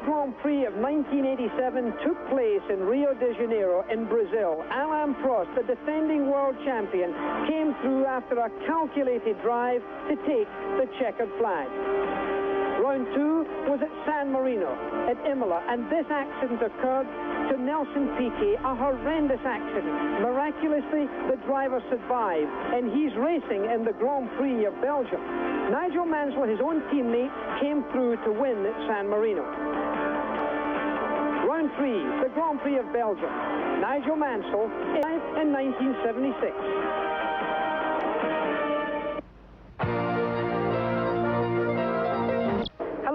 Grand Prix of 1987 took place in Rio de Janeiro in Brazil. Alain Prost, the defending world champion, came through after a calculated drive to take the checkered flag. Round 2 was at San Marino, at Imola, and this accident occurred to Nelson Piquet, a horrendous accident. Miraculously, the driver survived, and he's racing in the Grand Prix of Belgium. Nigel Mansell, his own teammate, came through to win at San Marino. Round 3, the Grand Prix of Belgium. Nigel Mansell in 1976.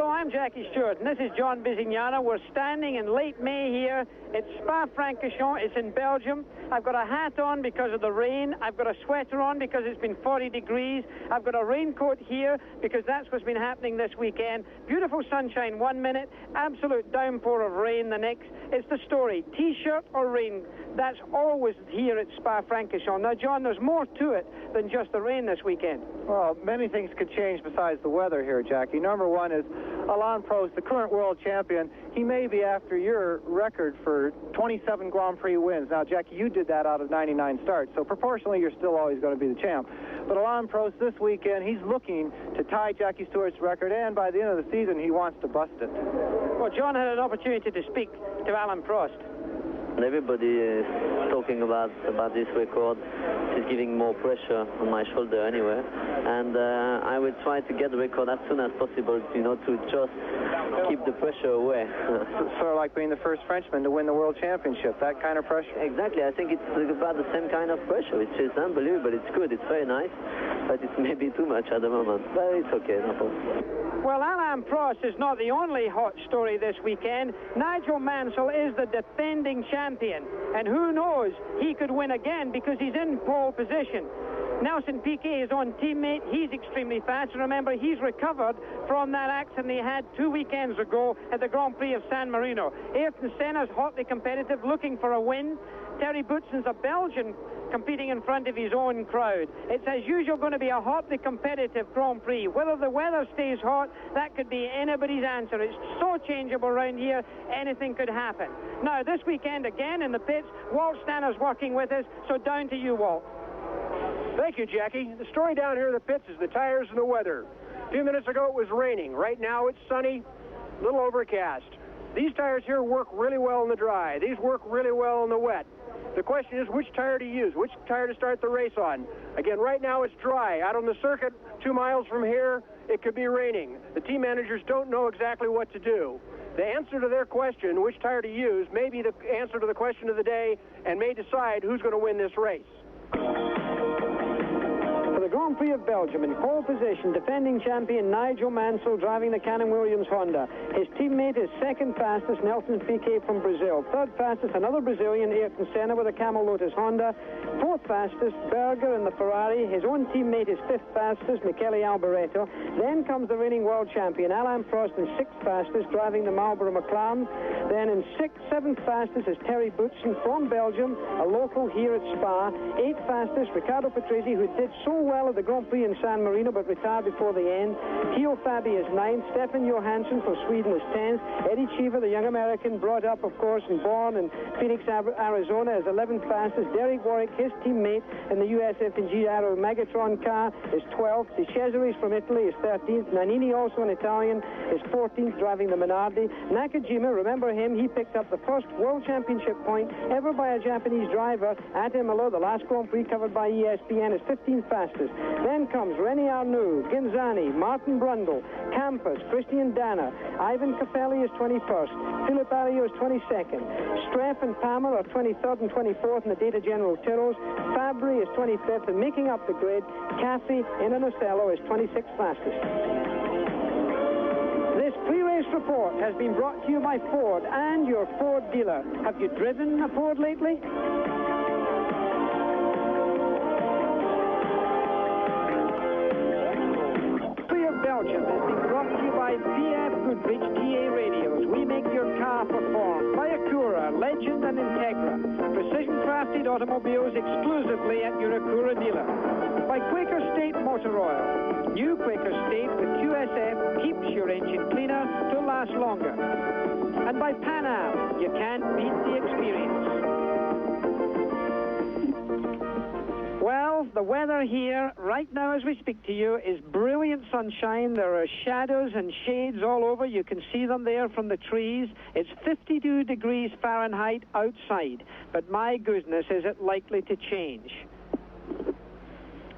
I'm Jackie Stewart, and this is John Bizignana. We're standing in late May here at Spa-Francorchamps. It's in Belgium. I've got a hat on because of the rain. I've got a sweater on because it's been 40 degrees. I've got a raincoat here because that's what's been happening this weekend. Beautiful sunshine 1 minute, absolute downpour of rain the next. It's the story, T-shirt or rain. That's always here at Spa-Francorchamps. Now, John, there's more to it than just the rain this weekend. Well, many things could change besides the weather here, Jackie. Number one is Alain Prost, the current world champion. He may be after your record for 27 Grand Prix wins. Now, Jackie, you did that out of 99 starts, so proportionally you're still always going to be the champ. But Alain Prost this weekend, he's looking to tie Jackie Stewart's record, and by the end of the season, he wants to bust it. Well, John had an opportunity to speak to Alain Prost. Everybody is talking about this record. It's giving more pressure on my shoulder anyway, and I will try to get the record as soon as possible, to just keep the pressure away. Sort of like being the first Frenchman to win the world championship, that kind of pressure? Exactly. I think it's about the same kind of pressure, which is unbelievable. It's good, it's very nice, but it's maybe too much at the moment, but it's okay, no problem. Well, Alain Prost is not the only hot story this weekend. Nigel Mansell is the defending champion, and who knows, he could win again because he's in pole position. Nelson Piquet, his own teammate, he's extremely fast. Remember, he's recovered from that accident he had 2 weekends ago at the Grand Prix of San Marino. Ayrton Senna's hotly competitive, looking for a win. Terry Boutsen's a Belgian competing in front of his own crowd. It's as usual going to be a hotly competitive Grand Prix. Whether the weather stays hot, that could be anybody's answer. It's so changeable around here, anything could happen. Now, this weekend again in the pits, Walt Stanner's working with us, so down to you, Walt. Thank you, Jackie. The story down here in the pits is the tires and the weather. A few minutes ago it was raining. Right now it's sunny, a little overcast. These tires here work really well in the dry. These work really well in the wet. The question is which tire to use, which tire to start the race on. Again, right now it's dry. Out on the circuit, 2 miles from here, it could be raining. The team managers don't know exactly what to do. The answer to their question, which tire to use, may be the answer to the question of the day and may decide who's going to win this race. For the Grand Prix of Belgium, in pole position, defending champion Nigel Mansell driving the Cannon-Williams Honda. His teammate is second fastest, Nelson Piquet from Brazil. Third fastest, another Brazilian, Ayrton Senna with a Camel Lotus Honda. Fourth fastest, Berger in the Ferrari. His own teammate is fifth fastest, Michele Alboreto. Then comes the reigning world champion, Alain Prost, in sixth fastest, driving the Marlboro McLaren. Then in seventh fastest is Terry Boutsen from Belgium, a local here at Spa. Eighth fastest, Riccardo Patrese, who did so well at the Grand Prix in San Marino but retired before the end. Theo Fabi is ninth. Stefan Johansson for Sweden is 10th. Eddie Cheever, the young American, brought up, of course, and born in Phoenix, Arizona, is 11th fastest. Derek Warwick, his teammate in the USF&G Aero Megatron car, is 12th. De Cesaris from Italy is 13th. Nannini, also an Italian, is 14th, driving the Minardi. Nakajima, remember him, he picked up the first World Championship point ever by a Japanese driver at Imola. The last Grand Prix covered by ESPN, is 15th fastest. Then comes René Arnoux, Ginzani, Martin Brundle, Campos, Christian Danner. Ivan Capelli is 21st. Philip Ario is 22nd. Streff and Palmer are 23rd and 24th in the Data General Tiros. Fabry is 25th, and making up the grid, Caffey in an Ocello is 26th fastest. This pre-race report has been brought to you by Ford and your Ford dealer. Have you driven a Ford lately? Belgium has been brought to you by VF Goodrich TA Radios. We make your car perform. By Acura, Legend and Integra. Precision-crafted automobiles exclusively at your Acura dealer. By Quaker State Motor Oil. New Quaker State with QSF keeps your engine cleaner to last longer. And by Pan Am, you can't beat the experience. Well, the weather here right now as we speak to you is brilliant sunshine. There are shadows and shades all over. You can see them there from the trees. It's 52 degrees Fahrenheit outside. But my goodness, is it likely to change?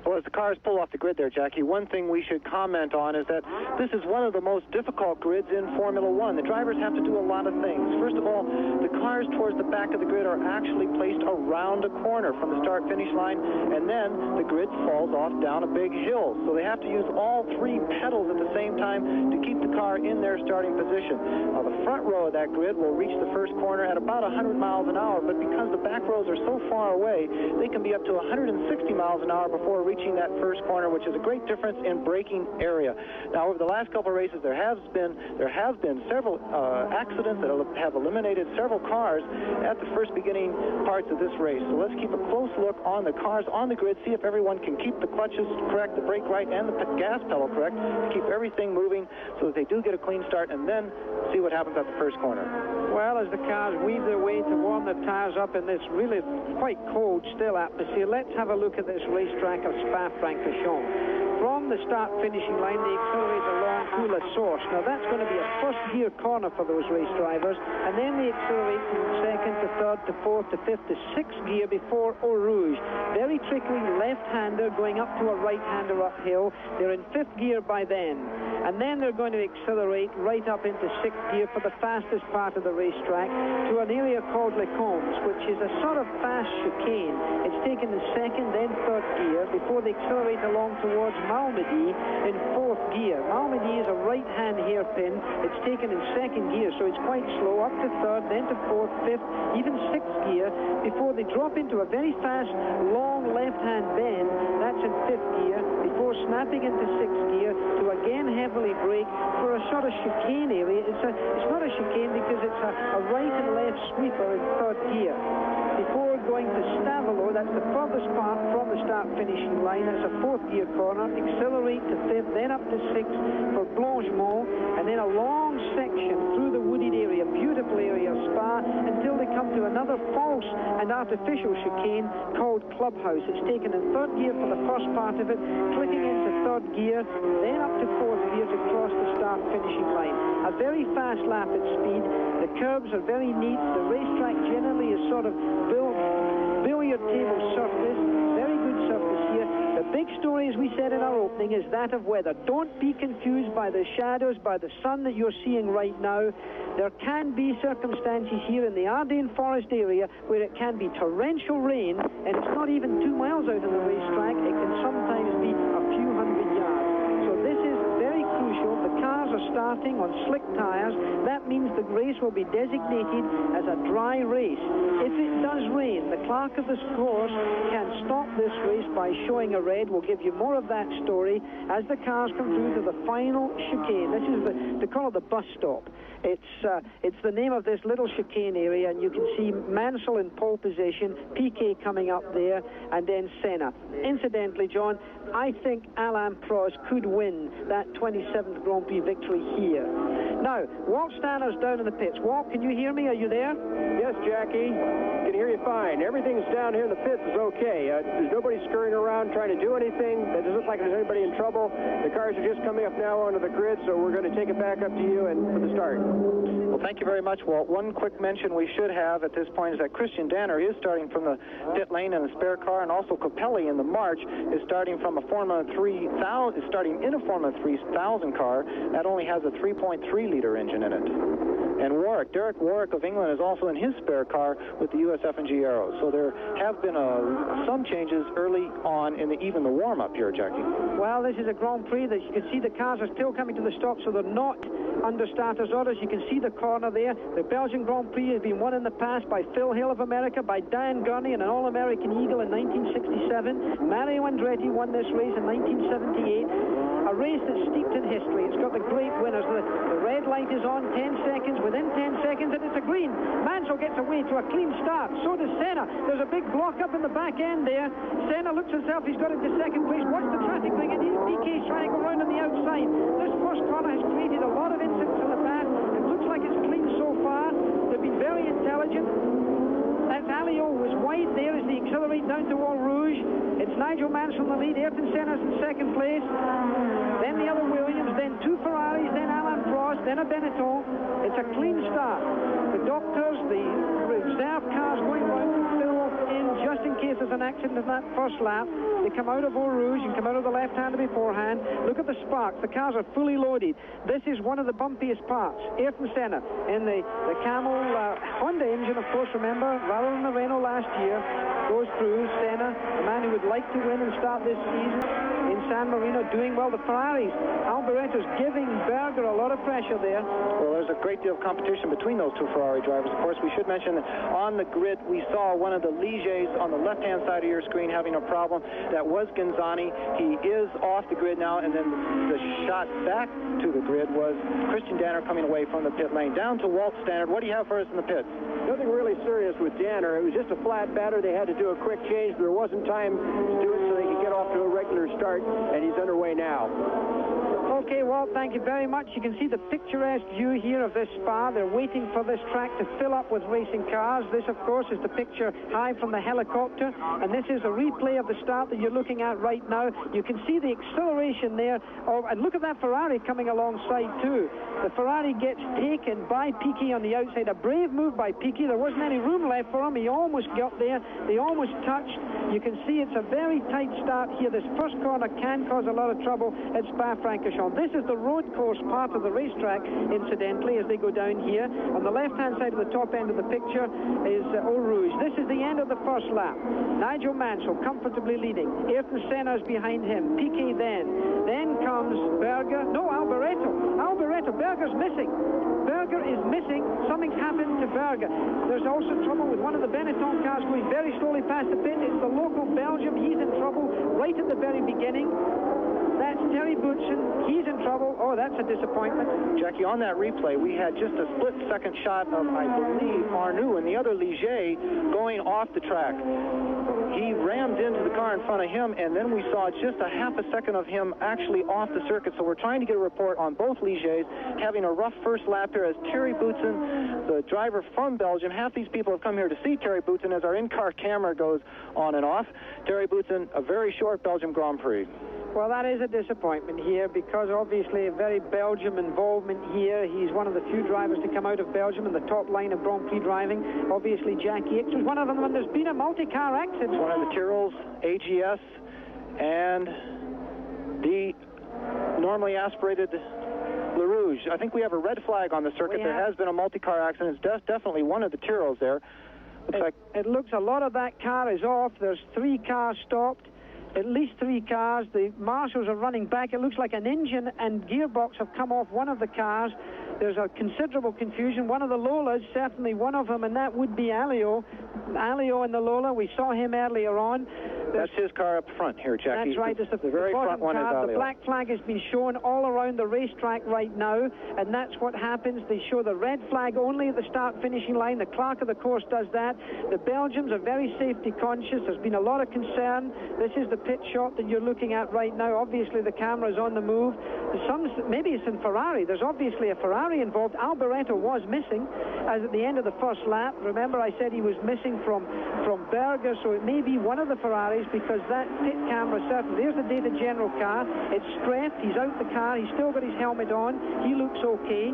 Well, as the cars pull off the grid there, Jackie, one thing we should comment on is that this is one of the most difficult grids in Formula One. The drivers have to do a lot of things. First of all, the cars towards the back of the grid are actually placed around a corner from the start-finish line, and then the grid falls off down a big hill. So they have to use all three pedals at the same time to keep the car in their starting position. Now, the front row of that grid will reach the first corner at about 100 miles an hour, but because the back rows are so far away, they can be up to 160 miles an hour before reaching that first corner, which is a great difference in braking area. Now, over the last couple of races, there have been several accidents that have eliminated several cars at the first beginning parts of this race. So let's keep a close look on the cars on the grid, see if everyone can keep the clutches correct, the brake right, and the gas pedal correct to keep everything moving so that they do get a clean start, and then see what happens at the first corner. Well, as the cars weave their way to warm their tires up in this really quite cold, still atmosphere, let's have a look at this racetrack of Spa-Francorchamps. From the start-finishing line, they accelerate along to La Source. Now, that's going to be a first-gear corner for those race drivers, and then they accelerate from second to third to fourth to fifth to sixth gear before Eau Rouge. Very tricky left-hander going up to a right-hander uphill. They're in fifth gear by then. And then they're going to accelerate right up into sixth gear for the fastest part of the racetrack to an area called Les Combes, which is a sort of fast chicane. It's taken in second, then third gear before they accelerate along towards Malmedy in fourth gear. Malmedy is a right-hand hairpin. It's taken in second gear, so it's quite slow, up to third, then to fourth, fifth, even sixth gear before they drop into a very fast, long left-hand bend. That's in fifth gear before snapping into sixth gear to again heavily brake for a sort of chicane area. It's not a chicane because it's a right and left sweeper in third gear. Before going to Stavelot, that's the furthest part from the start-finishing line. That's a fourth-gear corner. Accelerate to fifth, then up to sixth for Blanchemont, and then a long section through the wooded area, beautiful area of Spa, until they come to another false and artificial chicane called Clubhouse. It's taken in third gear for the first part of it, clicking into third gear, then up to fourth gear to cross the start-finishing line. A very fast lap at speed. The curbs are very neat. The racetrack generally is sort of billiard table surface. Very good surface here. The big story, as we said in our opening, is that of weather. Don't be confused by the shadows, by the sun that you're seeing right now. There can be circumstances here in the Ardennes Forest area where it can be torrential rain, and it's not even 2 miles out of the racetrack. It can sometimes be a few hundred yards. So this is very crucial. The cars are starting on slick tires. That means the race will be designated as a dry race. If it does rain, the clerk of the course can stop this race by showing a red. We'll give you more of that story as the cars come through to the final chicane. This is they call it the bus stop. It's the name of this little chicane area, and you can see Mansell in pole position, Piquet coming up there, and then Senna. Incidentally, John, I think Alain Prost could win that 27th Grand Prix victory here. Now, Walt Stanner's down in the pits. Walt, can you hear me? Are you there? Yes, Jackie. Can hear you fine. Everything's down here in the pits is okay. There's nobody scurrying around trying to do anything. It doesn't look like there's anybody in trouble. The cars are just coming up now onto the grid, so we're going to take it back up to you and for the start. Well, thank you very much, Walt. One quick mention we should have at this point is that Christian Danner is starting from the pit lane in the spare car, and also Capelli in the March is starting from a Formula 3000, is starting in a Formula 3000 car that only has a 3.3-liter engine in it. And Derek Warwick of England is also in his spare car with the USF&G Aero. So there have been some changes early on in even the warm-up here, Jackie. Well, this is a Grand Prix that you can see the cars are still coming to the stop, so they're not under starters orders. You can see the corner there. The Belgian Grand Prix has been won in the past by Phil Hill of America, by Dan Gurney and an All-American Eagle in 1967. Mario Andretti won this race in 1978. A race that's steeped in history. It's got the great winners. The red light is on, 10 seconds, within 10 seconds, and it's a green. Mansell gets away to a clean start. So does Senna. There's a big block up in the back end there. Senna looks himself. He's got into second place. Watch the traffic bring in. Piquet's trying to go around on the outside. This first corner has created a lot of incidents in the back. It looks like it's clean so far. down to Eau Rouge. It's Nigel Mansell in the lead. Ayrton Senna's in second place. Then the other Williams, then two Ferraris, then Alain Prost, then a Benetton. It's a clean start. The doctors, the reserve cars going round to fill in just in case there's an accident in that first lap. They come out of Eau Rouge and come out of the left-hander beforehand. Look at the sparks. The cars are fully loaded. This is one of the bumpiest parts. Ayrton Senna in the Camel Honda engine, of course, remember, rather than the Renault last year, goes through. Senna, a man who would like to win and start this season in San Marino, doing well. The Ferraris, Alboretto's giving Berger a lot of pressure there. Well, there's a great deal of competition between those two Ferrari drivers. Of course, we should mention that on the grid, we saw one of the Ligiers on the left-hand side of your screen having a problem. That was Genzani. He is off the grid now, and then the shot back to the grid was Christian Danner coming away from the pit lane. Down to Walt Stannard. What do you have for us in the pits? Nothing really serious with Danner. It was just a flat batter. They had to do a quick change. There wasn't time to do it so they could get off to a regular start, and he's underway now. Okay, Walt, thank you very much. You can see the picturesque view here of this Spa. They're waiting for this track to fill up with racing cars. This, of course, is the picture high from the helicopter, and this is a replay of the start that you're looking at right now. You can see the acceleration there, and look at that Ferrari coming alongside too. The Ferrari gets taken by Piquet on the outside. A brave move by Piquet. There wasn't any room left for him. He almost got there. They almost touched. You can see it's a very tight start here. This first corner can cause a lot of trouble at Spa-Francorchamps. This is the road course part of the racetrack, incidentally, as they go down here. On the left-hand side of the top end of the picture is Eau Rouge. This is the end of the first lap. Nigel Mansell comfortably leading. Ayrton Senna is behind him. Piquet then. Then comes Berger. No, Alboretto. Berger's missing. Berger is missing. Something's happened to Berger. There's also trouble with one of the Benetton cars going very slowly past the pit. It's the local Belgium. He's in trouble right at the very beginning. That's Terry Boutsen. He's in trouble. Oh, that's a disappointment. Jackie, on that replay, we had just a split-second shot of, I believe, Arnoux and the other Ligier going off the track. He rammed into the car in front of him, and then we saw just a half a second of him actually off the circuit. So we're trying to get a report on both Ligiers having a rough first lap here as Terry Boutsen, the driver from Belgium. Half these people have come here to see Terry Boutsen as our in-car camera goes on and off. Terry Boutsen, a very short Belgian Grand Prix. Well, that is a disappointment here because obviously a very Belgium involvement here. He's one of the few drivers to come out of Belgium in the top line of Grand Prix driving. Obviously, Jackie Stewart was one of them when there's been a multi-car accident. One of the Tyrrells, AGS, and the normally aspirated Le Rouge. I think we have a red flag on the circuit. There has been a multi-car accident. It's definitely one of the Tyrrells there. It looks a lot of that car is off. There's 3 cars stopped. At least 3 cars. The marshals are running back. It looks like an engine and gearbox have come off one of the cars. There's a considerable confusion. One of the Lolas, certainly one of them, and that would be Alio. Alio in the Lola. We saw him earlier on. That's his car up front here, Jackie. That's right. It's the very front one car. is Alio. The black flag has been shown all around the racetrack right now, and that's what happens. They show the red flag only at the start-finishing line. The clerk of the course does that. The Belgians are very safety conscious. There's been a lot of concern. This is the pit shot that you're looking at right now. Obviously, the camera's on the move. Maybe it's in Ferrari. There's obviously a Ferrari involved. Alboretto was missing as at the end of the first lap. Remember, I said he was missing from Berger, so it may be one of the Ferraris because that pit camera certainly. There's the Data General car. It's Streff. He's out the car. He's still got his helmet on. He looks okay.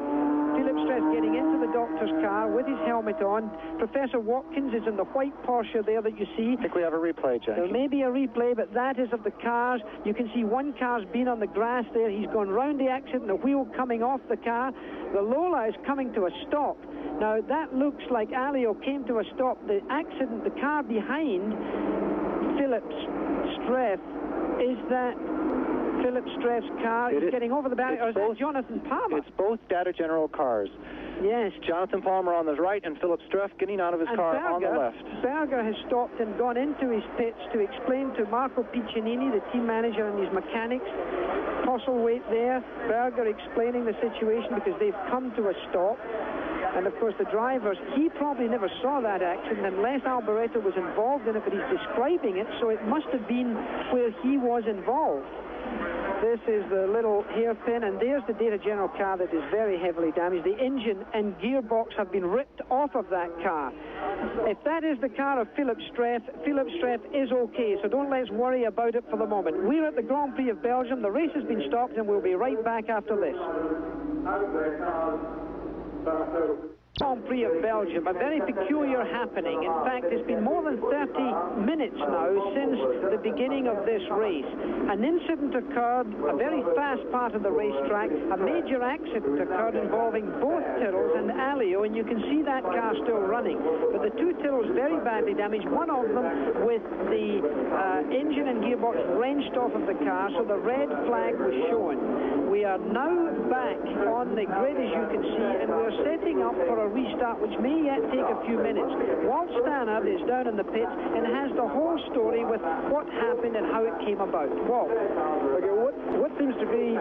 Philip Streff getting into the doctor's car with his helmet on. Professor Watkins is in the white Porsche there that you see. I think we have a replay, Jackie. There may be a replay, but that is of the cars. You can see one car's been on the grass there. He's gone round the accident, the wheel coming off the car. The Lola is coming to a stop. Now, that looks like Alio came to a stop. The accident, the car behind Philip Streff, is that Philip Streff's car? He's getting over the barrier. Or is that Jonathan Palmer? It's both Data General cars. Yes. Jonathan Palmer on the right and Philip Streff getting out of his car on the left. Berger has stopped and gone into his pits to explain to Marco Piccinini, the team manager, and his mechanics. Postlethwaite there. Berger explaining the situation because they've come to a stop. And, of course, the drivers, he probably never saw that accident unless Alboretto was involved in it, but he's describing it, so it must have been where he was involved. This is the little hairpin, and there's the Data General car that is very heavily damaged. The engine and gearbox have been ripped off of that car. If that is the car of Philip Streff is okay, so don't let's worry about it for the moment. We're at the Grand Prix of Belgium. The race has been stopped, and we'll be right back after this. Grand Prix of Belgium, a very peculiar happening. In fact, it's been more than 30 minutes now since the beginning of this race. An incident occurred, a very fast part of the racetrack. A major accident occurred involving both Tyrrells and Alio, and you can see that car still running. But the two Tyrrells very badly damaged, one of them with the engine and gearbox wrenched off of the car, so the red flag was shown. We are now back on the grid, as you can see, and we're setting up for a restart, which may yet take a few minutes. Walt Stannard is down in the pits and has the whole story with what happened and how it came about. Walt. Okay, what seems to be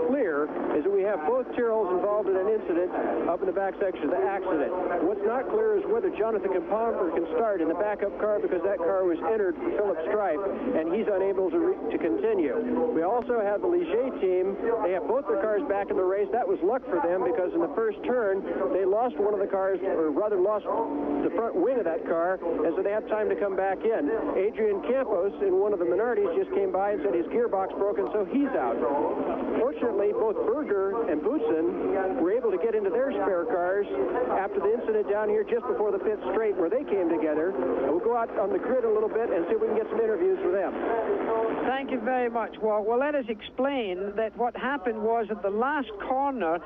clear is that we have both Tyrrells involved in an incident up in the back section of the accident. What's not clear is whether Jonathan Palmer can start in the backup car, because that car was entered for Philip Strife, and he's unable to continue. We also have the Ligier team. They have both their cars back in the race. That was luck for them, because in the first turn, they lost one of the cars, or rather lost the front wing of that car, and so they have time to come back in. Adrian Campos in one of the Minardi's just came by and said his gearbox broken, so he's out. Fortunately, both Berger and Boutsen were able to get into their spare cars after the incident down here just before the pit straight where they came together. We'll go out on the grid a little bit and see if we can get some interviews with them. Thank you very much, Walt. Well, let us explain that what happened was at the last corner,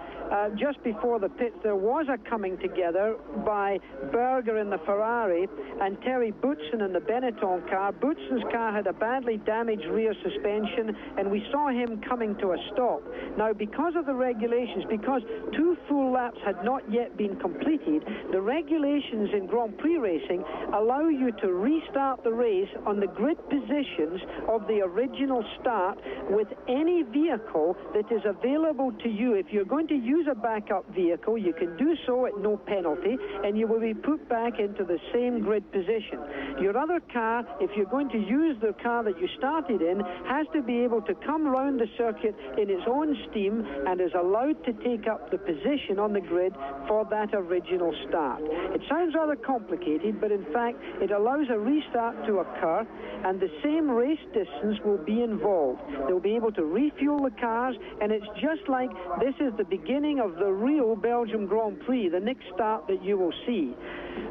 just before the pits, there was a coming together by Berger in the Ferrari and Terry Boutsen in the Benetton car. Boutsen's car had a badly damaged rear suspension, and we saw him coming to a stop. Now, because of the regulations, because 2 full laps had not yet been completed, the regulations in Grand Prix racing allow you to restart the race on the grid positions of the original start with any vehicle that is available to you. If you're going to use a backup vehicle, you can do so at no penalty, and you will be put back into the same grid position. Your other car, if you're going to use the car that you started in, has to be able to come around the circuit in its own steam and is allowed to take up the position on the grid for that original start. It sounds rather complicated, but in fact it allows a restart to occur, and the same race distance will be involved. They'll be able to refuel the cars, and it's just like this is the beginning of the real Belgium Grand Prix, the next start that you will see.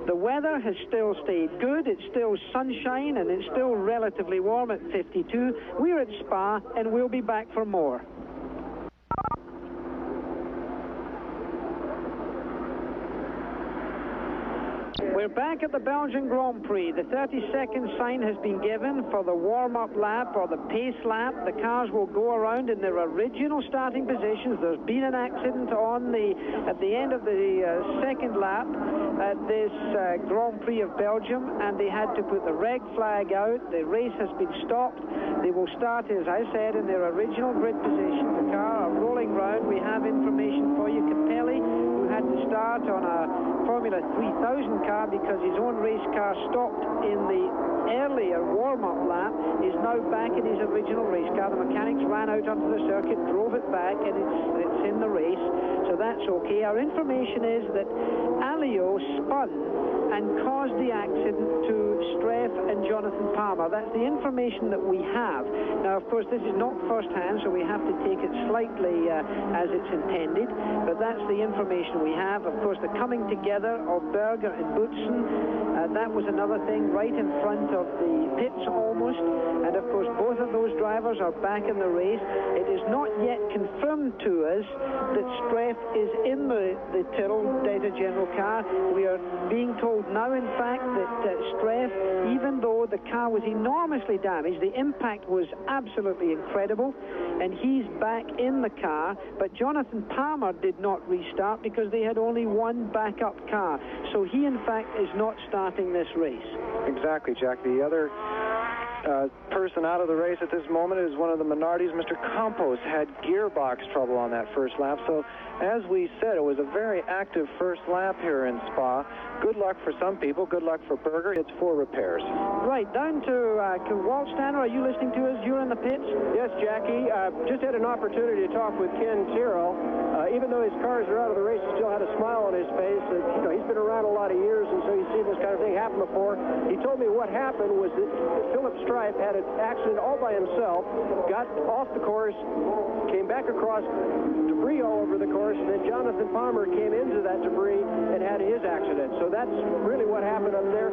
The weather has still stayed good. It's still sunshine, and it's still relatively warm at 52. We're at Spa, and we'll be back for more. We're back at the Belgian Grand Prix. The 30-second sign has been given for the warm-up lap or the pace lap. The cars will go around in their original starting positions. There's been an accident at the end of the second lap at this Grand Prix of Belgium, and they had to put the red flag out. The race has been stopped. They will start, as I said, in their original grid position. The car are rolling round. We have information for you. Capelli, who had to start on a Formula 3000 car because his own race car stopped in the earlier warm-up lap, is now back in his original race car. The mechanics ran out onto the circuit, drove it back, and it's in the race, so that's okay. Our information is that Alio spun and caused the accident to Streff and Jonathan Palmer. That's the information that we have. Now, of course, this is not first-hand, so we have to take it slightly as it's intended, but that's the information we have. Of course, the coming together of Berger and Boutsen, that was another thing right in front of the pits almost, and of course both of those drivers are back in the race. It is not yet confirmed to us that Streff is in the Tyrrell Data General car. We are being told now, in fact, that Streff, even though the car was enormously damaged, the impact was absolutely incredible, and he's back in the car, but Jonathan Palmer did not restart because they had only one backup car, so he in fact is not starting this race. Exactly, Jack. The other person out of the race at this moment is one of the Minardis. Mr. Campos had gearbox trouble on that first lap. So, as we said, it was a very active first lap here in Spa. Good luck for some people. Good luck for Berger. It's for repairs. Right, down to Walt Stanner. Are you listening to us? You're in the pits? Yes, Jackie. Just had an opportunity to talk with Ken Tyrrell. Even though his cars are out of the race, he still had a smile on his face. He's been around a lot of years, and so he's seen this kind of thing happen before. He told me what happened was that Philip Stripe had an accident all by himself, got off the course, came back across, debris all over the course, and then Jonathan Palmer came into that debris and had his accident. So that's really what happened up there.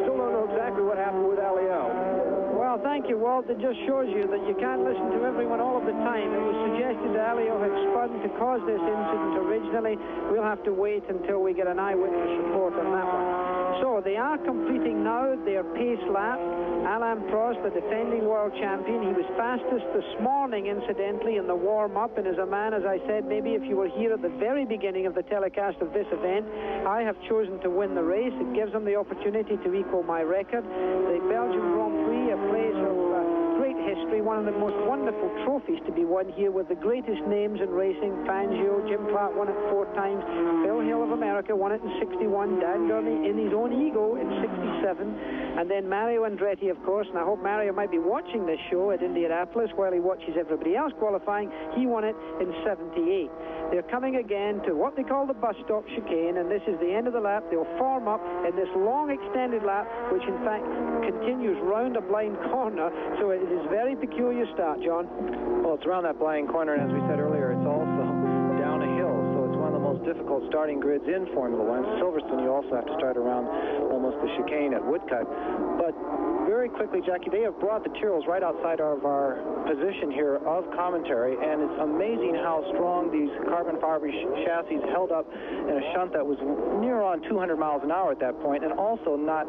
Still don't know exactly what happened with Alio. Well, thank you, Walt. It just shows you that you can't listen to everyone all of the time. It was suggested that Alio had spun to cause this incident originally. We'll have to wait until we get an eyewitness report on that one. So they are completing now their pace lap. Alain Prost, the defending world champion, he was fastest this morning, incidentally, in the warm-up. And as a man, as I said, maybe if you were here at the very beginning of the telecast of this event, I have chosen to win the race. It gives them the opportunity to equal my record. The Belgian Grand Prix, a place of great history, one of the most wonderful trophies to be won here with the greatest names in racing. Fangio, Jim Clark won it 4 times. Phil Hill of America won it in 61. Dan Gurney in his own ego in 67. And then Mario Andretti, of course, and I hope Mario might be watching this show at Indianapolis while he watches everybody else qualifying. He won it in 78. They're coming again to what they call the bus stop chicane, and this is the end of the lap. They'll form up in this long extended lap, which in fact continues round a blind corner, so it is a very peculiar start, John. Well, it's around that blind corner, and as we said earlier, it's also down a hill, so it's one of the most difficult starting grids in Formula One. Silverstone, you also have to start around almost the chicane at Woodcut. But very quickly, Jackie, they have brought the Tyrrells right outside of our position here of commentary, and it's amazing how strong these carbon fiber chassis held up in a shunt that was near on 200 miles an hour at that point, and also not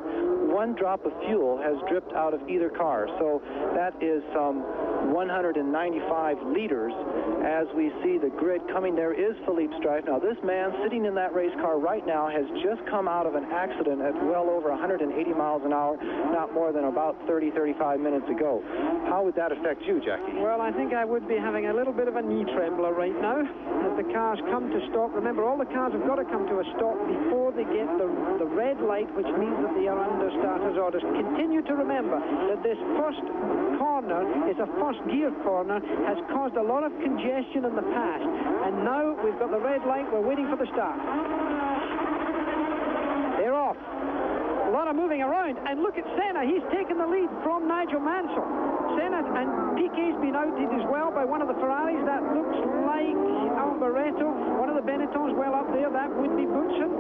one drop of fuel has dripped out of either car. So that is some 195 liters as we see the grid coming. There is Philippe Strife. Now, this man sitting in that race car right now has just come out of an accident at well over 180 miles an hour, not more than about 30-35 minutes ago. How would that affect you, Jackie? Well, I think I would be having a little bit of a knee trembler right now as the cars come to stop. Remember, all the cars have got to come to a stop before they get the red light, which means that they are under starters orders. Continue to remember that this first corner is a first gear corner, has caused a lot of congestion in the past, and now we've got the red light. We're waiting for the start. They're off. A lot of moving around, and look at Senna. He's taken the lead from Nigel Mansell. Senna and Piquet's been outed as well by one of the Ferraris. That looks like Alboreto. One of the Benettons well up there. That would be Boutsen.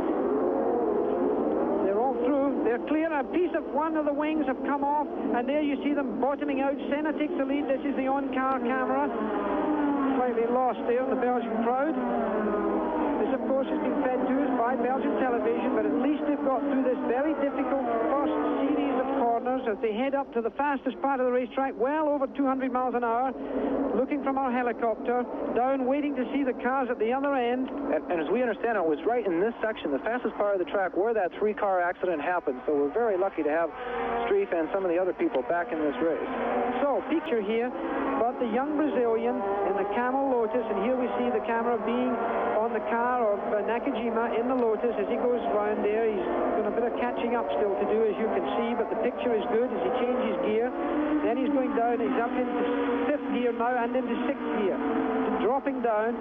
They're all through. They're clear. A piece of one of the wings have come off, and there you see them bottoming out. Senna takes the lead. This is the on-car camera. Slightly lost there in the Belgian crowd. This, of course, has been fed to us by Belgian television, but at least they've got through this very difficult first series of corners as they head up to the fastest part of the racetrack, well over 200 miles an hour, looking from our helicopter, down, waiting to see the cars at the other end. And as we understand it, was right in this section, the fastest part of the track, where that 3-car accident happened. So we're very lucky to have Strife and some of the other people back in this race. So, picture here, but the young Brazilian in the Camel Lotus, and here we see the camera being on the car of Nakajima in the Lotus as he goes round there. He's got a bit of catching up still to do, as you can see, but the picture is good as he changes gear. Then he's going down. He's up into 5th gear now and into 6th gear, dropping down.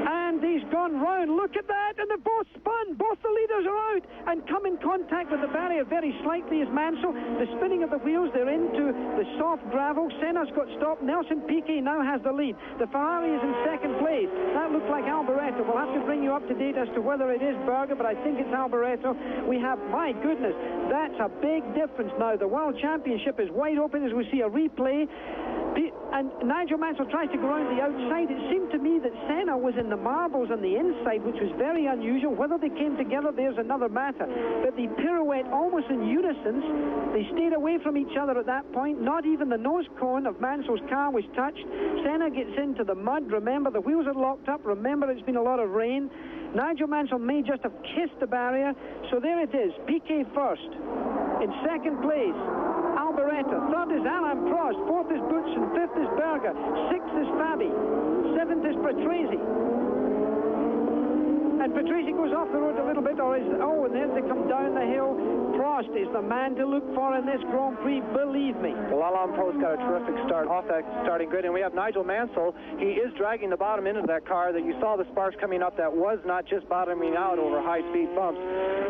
And he's gone round. Look at that, and they've both spun. Both the leaders are out and come in contact with the barrier very slightly as Mansell. The spinning of the wheels, they're into the soft gravel. Senna's got stopped. Nelson Piquet now has the lead. The Ferrari is in 2nd place. That looks like Alboreto. We'll have to bring you up to date as to whether it is Berger, but I think it's Alboreto. We have, my goodness, that's a big difference now. The World Championship is wide open as we see a replay. And Nigel Mansell tries to go around the outside. It seemed to me that Senna was in the marbles on the inside, which was very unusual. Whether they came together, there's another matter. But the pirouette almost in unison. They stayed away from each other at that point. Not even the nose cone of Mansell's car was touched. Senna gets into the mud. Remember, the wheels are locked up. Remember, it's been a lot of rain. Nigel Mansell may just have kissed the barrier. So there it is. Piquet first. In 2nd place, Alboreto. Third is Alain Prost. Fourth is Boutsen. Fifth is Berger. Sixth is Fabi. Seventh is Patrese. And Patrese goes off the road a little bit, and then they come down the hill. Prost is the man to look for in this Grand Prix, believe me. Well, Alain Prost got a terrific start off that starting grid, and we have Nigel Mansell. He is dragging the bottom end of that car that you saw the sparks coming up. That was not just bottoming out over high-speed bumps.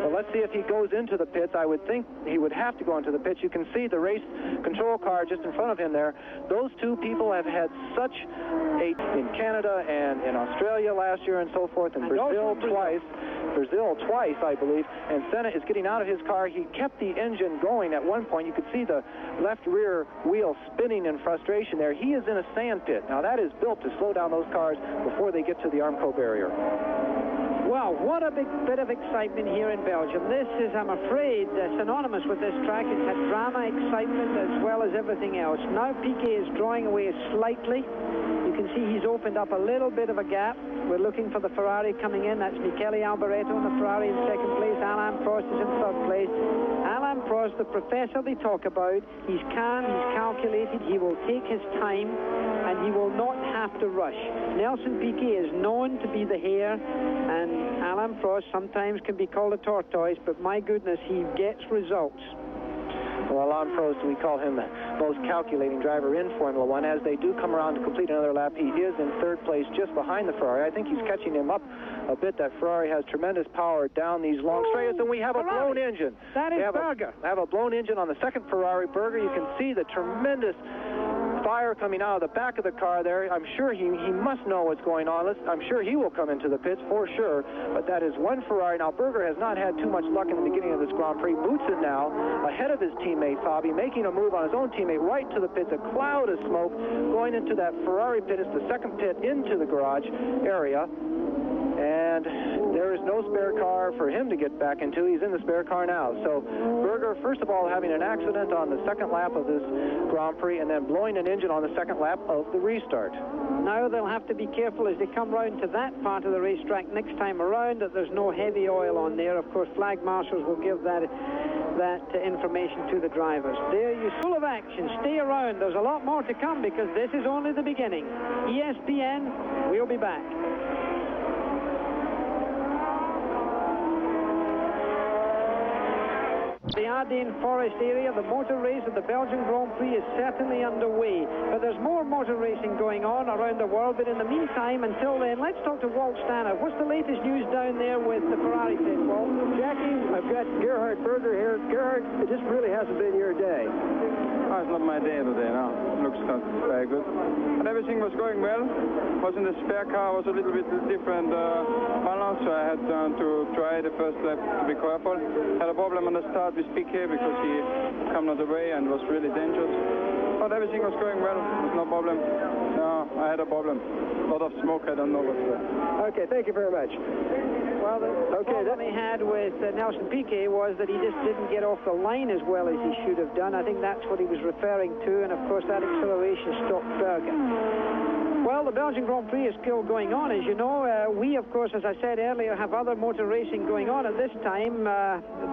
But let's see if he goes into the pits. I would think he would have to go into the pits. You can see the race control car just in front of him there. Those two people have had such in Canada and in Australia last year and so forth, and Brazil twice, I believe. And Senna is getting out of his car. He kept the engine going at one point. You could see the left rear wheel spinning in frustration there. He is in a sand pit. Now, that is built to slow down those cars before they get to the Armco barrier. Well, what a big bit of excitement here in Belgium. This is, I'm afraid, synonymous with this track. It's had drama, excitement, as well as everything else. Now Piquet is drawing away slightly. You can see he's opened up a little bit of a gap. We're looking for the Ferrari coming in. That's Michele Alboreto in the Ferrari in second place. Alain Prost is in third place. Alain Prost, the professor they talk about, he's calm, he's calculated, he will take his time, and he will not have to rush. Nelson Piquet is known to be the hare, and Alain Prost sometimes can be called a tortoise, but my goodness, he gets results. Well, Alain Prost, we call him the most calculating driver in Formula One. As they do come around to complete another lap, he is in third place just behind the Ferrari. I think he's catching him up a bit. That Ferrari has tremendous power down these long straights, and we have a blown engine. That is Berger. We have a blown engine on the second Ferrari. Berger, you can see the tremendous fire coming out of the back of the car there. I'm sure he must know what's going on. I'm sure he will come into the pits for sure, but that is one Ferrari. Now, Berger has not had too much luck in the beginning of this Grand Prix. Boutsen now ahead of his teammate Fabi, making a move on his own teammate right to the pits. A cloud of smoke going into that Ferrari pit. It's the second pit into the garage area. And there is no spare car for him to get back into. He's in the spare car now. So Berger, first of all, having an accident on the second lap of this Grand Prix, and then blowing an engine on the second lap of the restart. Now they'll have to be careful as they come round to that part of the racetrack next time around that there's no heavy oil on there. Of course, flag marshals will give that information to the drivers. There you're full of action. Stay around. There's a lot more to come because this is only the beginning. ESPN, we'll be back. The Ardennes Forest area, the motor race of the Belgian Grand Prix is certainly underway. But there's more motor racing going on around the world. But in the meantime, until then, let's talk to Walt Stanner. What's the latest news down there with the Ferrari pit, Walt? Jackie, I've got Gerhard Berger here. Gerhard, it just really hasn't been your day. Oh, it's not my day today, no. Looks not very good. But everything was going well. Was in the spare car, was a little bit different balance, so I had to try the first lap to be careful. Had a problem on the start with Piquet because he came out of the way and was really dangerous. But everything was going well. There was no problem. No, I had a problem. A lot of smoke, I don't know what's there. Okay, thank you very much. Well, the problem he had with Nelson Piquet was that he just didn't get off the line as well as he should have done. I think that's what he was referring to, and of course that acceleration stopped Berger. Well, the Belgian Grand Prix is still going on, as you know. We, of course, as I said earlier, have other motor racing going on at this time,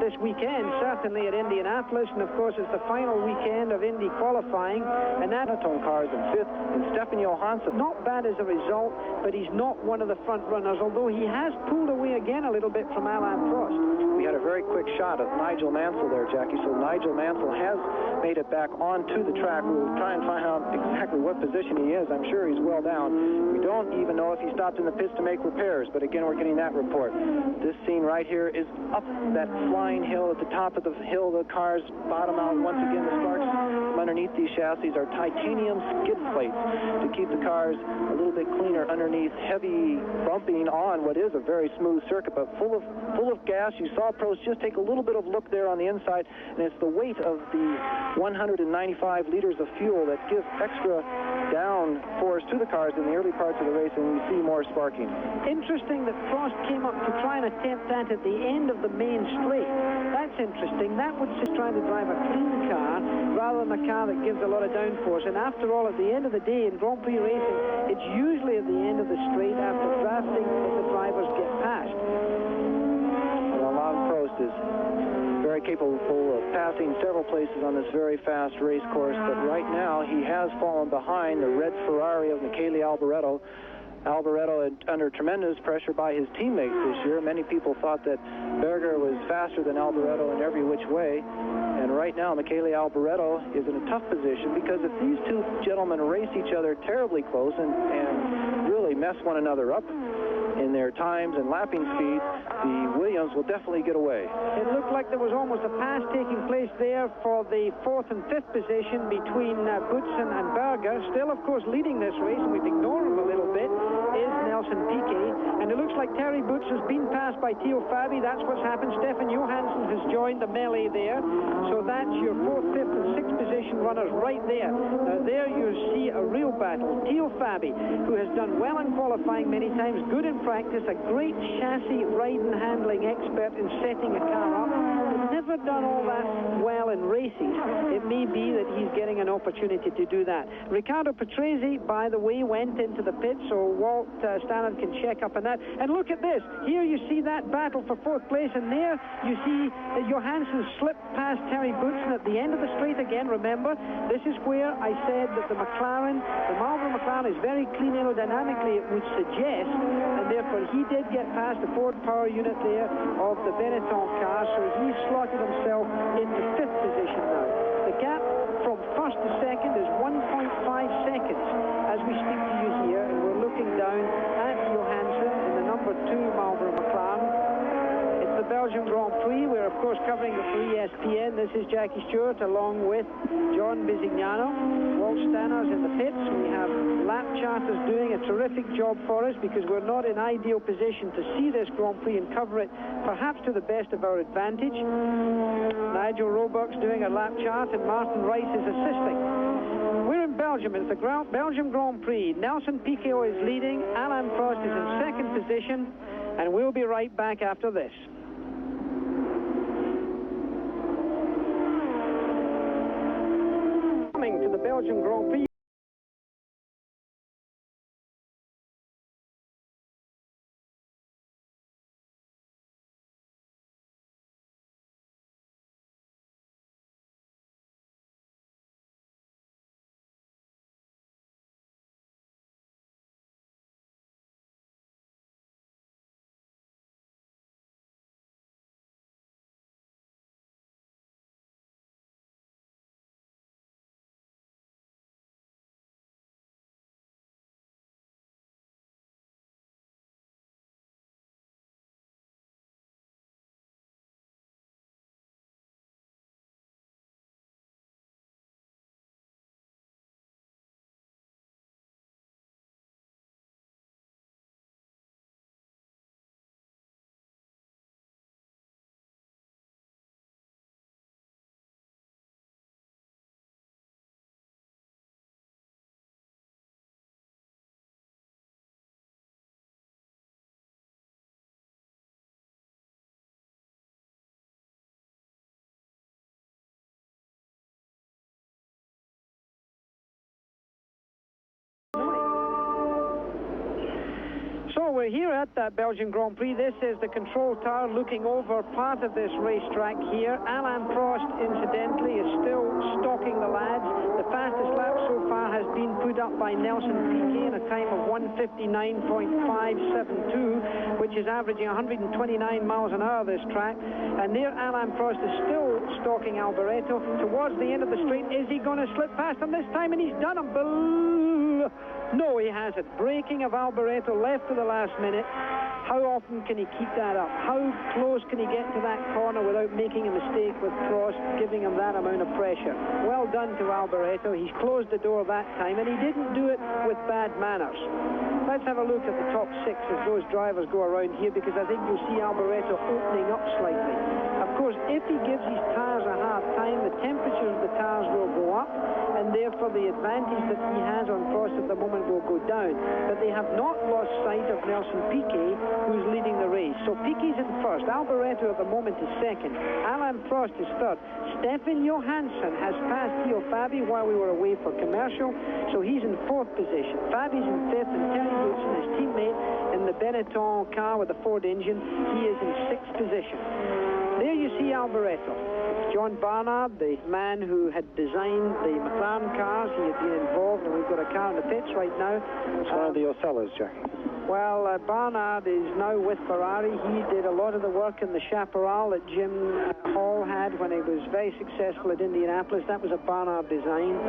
this weekend, certainly at Indianapolis, and of course it's the final weekend of Indy qualifying, and that cars in fifth, and Stefan Johansson. Not bad as a result, but he's not one of the front runners, although he has pulled away again a little bit from Alain Prost. We had a very quick shot of Nigel Mansell there, Jackie, so Nigel Mansell has made it back onto the track. We'll try and find out exactly what position he is. I'm sure he's well down. We don't even know if he stopped in the pits to make repairs, but again, we're getting that report. This scene right here is up that flying hill. At the top of the hill, the cars bottom out. Once again, the sparks from underneath these chassis are titanium skid plates to keep the cars a little bit cleaner underneath heavy bumping on what is a very smooth circuit, but full of gas. You saw Prost just take a little bit of look there on the inside, and it's the weight of the 195 liters of fuel that gives extra down force to the cars in the early parts of the race, and you see more sparking. Interesting that Prost came up to try and attempt that at the end of the main straight. That's interesting. That would just try to drive a clean car rather than a car that gives a lot of downforce. And after all, at the end of the day in Grand Prix racing, it's usually at the end of the straight after drafting that the drivers get past. Well, Alain Prost is very very capable of passing several places on this very fast race course, but right now he has fallen behind the red Ferrari of Michele Alboreto. Alboreto under tremendous pressure by his teammates this year. Many people thought that Berger was faster than Alboreto in every which way. And right now, Michele Alboreto is in a tough position because if these two gentlemen race each other terribly close and really mess one another up in their times and lapping speed, the Williams will definitely get away. It looked like there was almost a pass taking place there for the 4th and 5th position between Boutsen and Berger. Still, of course, leading this race, and we've ignored him a little bit, is Nelson Piquet. And it looks like Terry Boutsen's been passed by Theo Fabi. That's what's happened. Stefan Johansson has joined the melee there. So that's your 4th, 5th, and 6th position runners right there. Now there you see a real battle. Theo Fabi, who has done well in qualifying many times, good in practice, a great chassis ride and handling expert in setting a car up, but never done all that well in races. It may be that he's getting an opportunity to do that. Riccardo Patrese, by the way, went into the pit, so Walt Stannard can check up on that. And look at this. Here you see that battle for 4th place, and there you see Johansson slipped past Terry Boutsen at the end of the straight again. Remember, this is where I said that the Marlboro McLaren is very clean aerodynamically, it would suggest, and therefore he did get past the Ford power unit there of the Benetton car, so he slotted himself into 5th position now. The gap from 1st to 2nd is 1.5 seconds as we speak to you here, and we're looking down at Johansson in the number 2 Marlboro McLaren. It's the Belgian Grand Prix. We're of course covering it for ESPN. This is Jackie Stewart along with John Bisignano. Walt Stannard's in the pits. We have lap charters doing a terrific job for us because we're not in ideal position to see this Grand Prix and cover it perhaps to the best of our advantage. Nigel Roebuck's doing a lap chart and Martin Rice is assisting. We're in Belgium. It's the Belgian Grand Prix. Nelson Piquet is leading. Alain Prost is in 2nd position, and we'll be right back after this. Coming to the Belgian Grand Prix. So we're here at that Belgian Grand Prix. This is the control tower looking over part of this racetrack here. Alain Prost, incidentally, is still stalking the lads. The fastest lap so far has been put up by Nelson Piquet in a time of 1:59.572, which is averaging 129 miles an hour this track. And there Alain Prost is still stalking Alboreto. Towards the end of the straight, is he going to slip past him this time? And he's done him. No, he hasn't. Braking of Alboreto left to the last minute. How often can he keep that up? How close can he get to that corner without making a mistake with Prost, giving him that amount of pressure? Well done to Alboreto. He's closed the door that time, and he didn't do it with bad manners. Let's have a look at the top 6 as those drivers go around here, because I think you'll see Alboreto opening up slightly. Of course, if he gives his tires a hard time, the temperature of the tires will go up, and therefore the advantage that he has on Prost at the moment will go down. But they have not lost sight of Nelson Piquet, who's leading the race. So Piquet's in first. Alboreto at the moment is second. Alain Prost is third. Stefan Johansson has passed Theo Fabi while we were away for commercial, so he's in 4th position. Fabi's in 5th, and Terry Boutsen, his teammate in the Benetton car with the Ford engine, he is in 6th position. There you see Alboreto. John Barnard, the man who had designed the McLaren cars, he had been involved, and we've got a car in the pits right now. It's one of the Ocellas, Jack. Well, Barnard is now with Ferrari. He did a lot of the work in the Chaparral that Jim Hall had when he was very successful at Indianapolis. That was a Barnard design.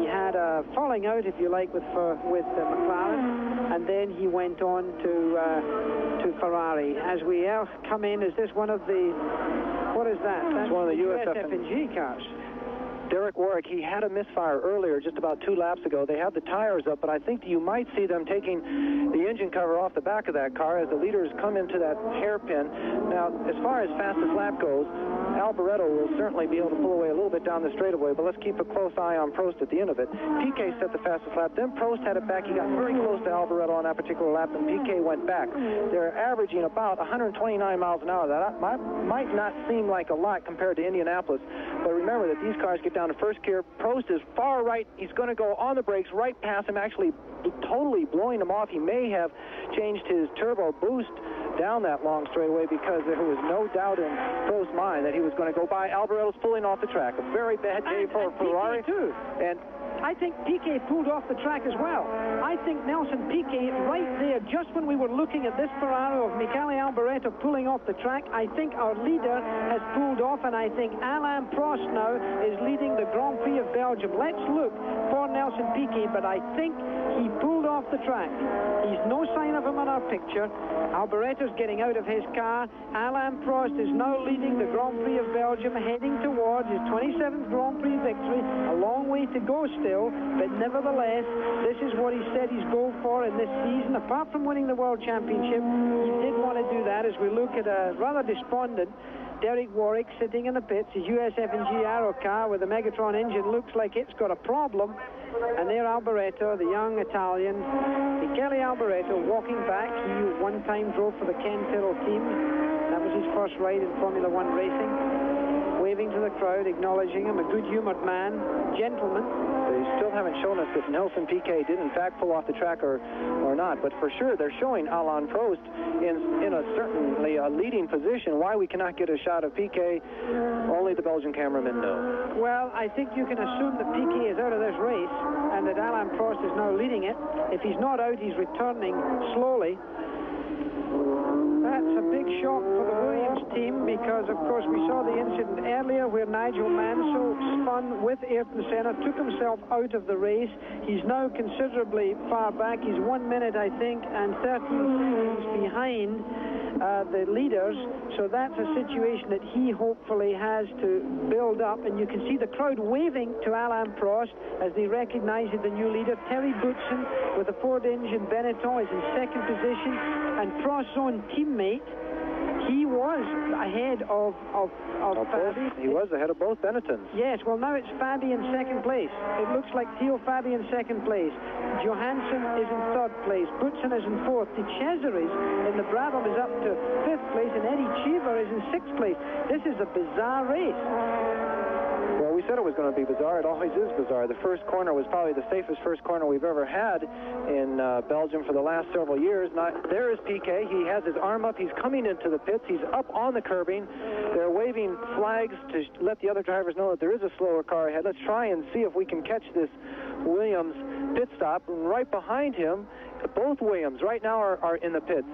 He had a falling out, if you like, with McLaren, and then he went on to Ferrari. As we come in, is this one of the, what is that? That's one of the USF&G cars. Derek Warwick, he had a misfire earlier, just about 2 laps ago. They have the tires up, but I think you might see them taking the engine cover off the back of that car as the leaders come into that hairpin. Now, as far as fastest lap goes, Alboreto will certainly be able to pull away a little bit down the straightaway, but let's keep a close eye on Prost at the end of it. Piquet set the fastest lap, then Prost had it back. He got very close to Alboreto on that particular lap, and Piquet went back. They're averaging about 129 miles an hour. That might not seem like a lot compared to Indianapolis, but remember that these cars get down to first gear. Prost is far right. He's going to go on the brakes right past him, actually totally blowing him off. He may have changed his turbo boost down that long straightaway because there was no doubt in Prost's mind that he was going to go by. Alboreto's pulling off the track. A very bad day for Ferrari. Too. And I think Piquet pulled off the track as well. I think Nelson Piquet, right there, just when we were looking at this Ferrari of Michele Alboreto pulling off the track, I think our leader has pulled off, and I think Alain Prost now is leading the Grand Prix of Belgium. Let's look for Nelson Piquet, but I think he pulled off the track. He's no sign of him on our picture. Alboreto's getting out of his car. Alain Prost is now leading the Grand Prix of Belgium, heading towards his 27th Grand Prix victory. A long way to go still, but nevertheless, this is what he said he's going for in this season. Apart from winning the World Championship, he did want to do that. As we look at a rather despondent Derek Warwick sitting in the pits, his USF&G Arrow car with the Megatron engine looks like it's got a problem. And there Alboreto, the young Italian, Michele Alboreto, walking back. He one time drove for the Ken Tyrrell team. That was his first ride in Formula One racing. Waving to the crowd, acknowledging him, a good-humored man, gentleman. They still haven't shown us if Nelson Piquet did in fact pull off the track or not, but for sure they're showing Alain Prost in a certainly a leading position. Why we cannot get a shot of Piquet, only the Belgian cameramen know. Well, I think you can assume that Piquet is out of this race and that Alain Prost is now leading it. If he's not out, he's returning slowly. That's a big shock for the Williams team because, of course, we saw the incident earlier where Nigel Mansell spun with Ayrton Senna, took himself out of the race. He's now considerably far back. He's 1 minute, I think, and 13 seconds behind the leaders. So that's a situation that he hopefully has to build up. And you can see the crowd waving to Alain Prost as they recognize the new leader. Terry Boutsen with a Ford engine Benetton is in second position, and Prost's own teammate, he was ahead of Fabi. He was ahead of both Benettons. Yes, well now it's Fabi in second place. It looks like Theo Fabi in second place. Johansson is in third place. Boutsen is in fourth. De Cesaris in the Brabham is up to fifth place, and Eddie Cheever is in sixth place. This is a bizarre race. Well, we said it was going to be bizarre. It always is bizarre. The first corner was probably the safest first corner we've ever had in Belgium for the last several years. There is Piquet. He has his arm up. He's coming into the pits. He's up on the curbing. They're waving flags to let the other drivers know that there is a slower car ahead. Let's try and see if we can catch this Williams pit stop. And right behind him, both Williams right now are in the pits.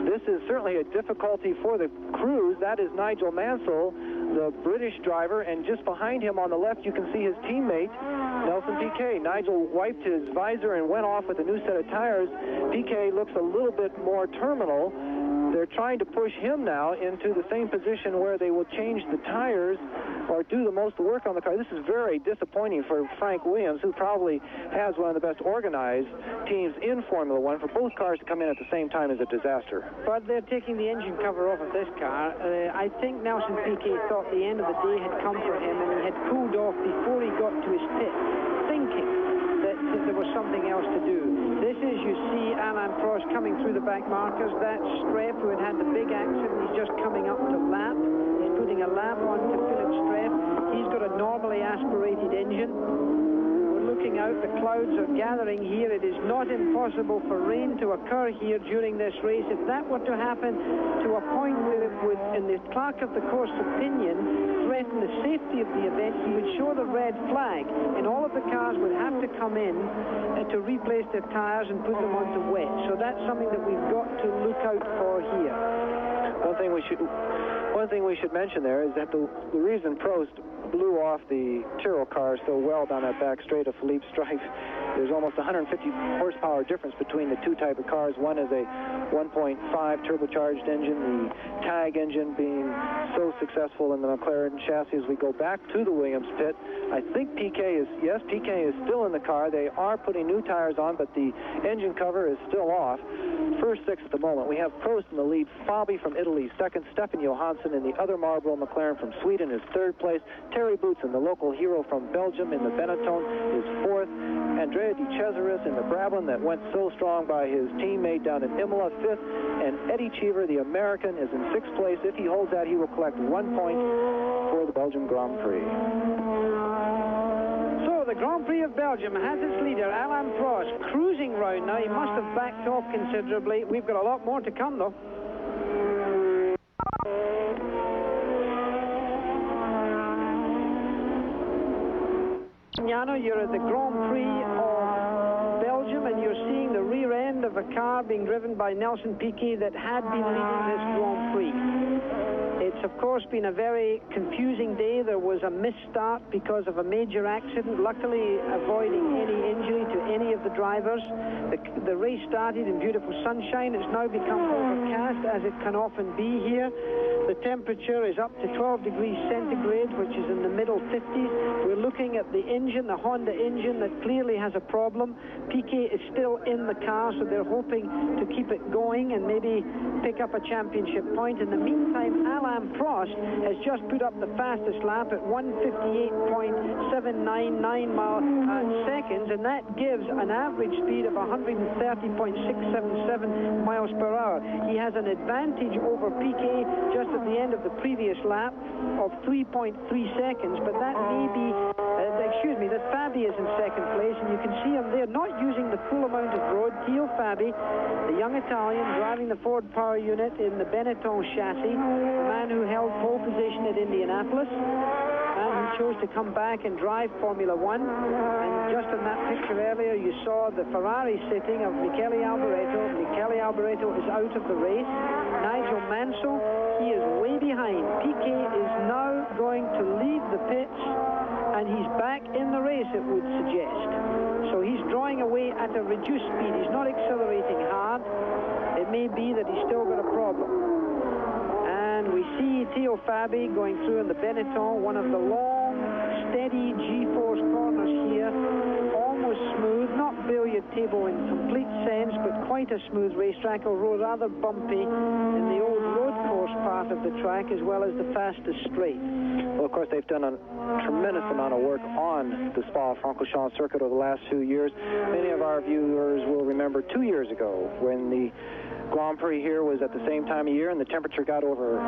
This is certainly a difficulty for the crews. That is Nigel Mansell, the British driver, and just behind him on the left you can see his teammate, Nelson Piquet. Nigel wiped his visor and went off with a new set of tires. Piquet looks a little bit more terminal. They're trying to push him now into the same position where they will change the tires or do the most work on the car. This is very disappointing for Frank Williams, who probably has one of the best organized teams in Formula One. For both cars to come in at the same time is a disaster. But they're taking the engine cover off of this car. I think Nelson Piquet thought the end of the day had come for him, and he had pulled off before he got to his pit, thinking that there was something else to do. This is, you see Alain Prost coming through the back markers. That's Streff, who had the big accident. He's just coming up to lap. He's putting a lap on to Philip Streff. He's got a normally aspirated engine. We're looking out, the clouds are gathering here. It is not impossible for rain to occur here during this race. If that were to happen to a point where it would, in the clerk of the course opinion, threaten the safety of the event, he would show the red flag, and all of the cars would have to come in to replace their tires and put them onto wet. So that's something that we've got to look out for here. One thing we should mention there is that the reason Prost blew off the Tyrrell car so well down that back straight of Philippe Strife, there's almost 150 horsepower difference between the two type of cars. One is a 1.5 turbocharged engine, the TAG engine being so successful in the McLaren chassis. As we go back to the Williams pit, I think PK is still in the car. They are putting new tires on, but the engine cover is still off. First six at the moment. We have Prost in the lead, Fabi from Italy second, Stefan Johansson in the other Marlboro McLaren from Sweden is third place, Terry Boutsen, the local hero from Belgium in the Benetton, is fourth, Andrea De Cesaris in the Brabham that went so strong by his teammate down in Imola, fifth, and Eddie Cheever, the American, is in sixth place. If he holds that, he will collect 1 point for the Belgian Grand Prix. The Grand Prix of Belgium has its leader, Alain Prost, cruising round now. He must have backed off considerably. We've got a lot more to come, though. You're at the Grand Prix of Belgium, and you're seeing the rear end of a car being driven by Nelson Piquet that had been leading this Grand Prix. It's, of course, been a very confusing day. There was a misstart because of a major accident, luckily avoiding any injury to any of the drivers. The race started in beautiful sunshine. It's now become overcast, as it can often be here. The temperature is up to 12 degrees centigrade, which is in the middle 50s. We're looking at the engine, the Honda engine, that clearly has a problem. Piquet is still in the car, so they're hoping to keep it going and maybe pick up a championship point. In the meantime, Alain Prost has just put up the fastest lap at 158.799 seconds, and that gives an average speed of 130.677 miles per hour. He has an advantage over Piquet just at the end of the previous lap of 3.3 seconds, but that may be, that Fabi is in second place, and you can see him there not using the full amount of road. Theo Fabi, the young Italian driving the Ford Power Unit in the Benetton chassis, the man who held pole position at Indianapolis, and who chose to come back and drive Formula One. And just in that picture earlier, you saw the Ferrari sitting of Michele Alboreto. Michele Alboreto is out of the race. Nigel Mansell, he is way behind. Piquet is now going to leave the pits, and he's back in the race, it would suggest. So he's drawing away at a reduced speed. He's not accelerating hard. It may be that he's still got a problem. And we see Theo Fabi going through in the Benetton, one of the long, steady G-force corners here, almost smooth, not billiard table in complete sense, but quite a smooth racetrack, although rather bumpy in the old road course part of the track, as well as the fastest straight. Well, of course, they've done a tremendous amount of work on the Spa-Francorchamps circuit over the last few years. Many of our viewers will remember 2 years ago when the Grand Prix here was at the same time of year, and the temperature got over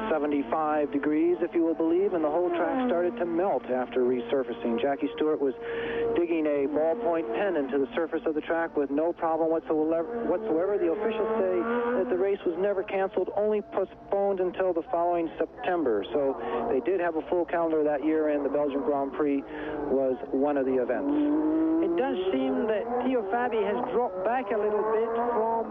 75 degrees, if you will believe, and the whole track started to melt after resurfacing. Jackie Stewart was digging a ballpoint pen into the surface of the track with no problem whatsoever. The officials say that the race was never canceled, only postponed until the following September. So they did have a full calendar that year, and the Belgian Grand Prix was one of the events. It does seem that Theo Fabi has dropped back a little bit from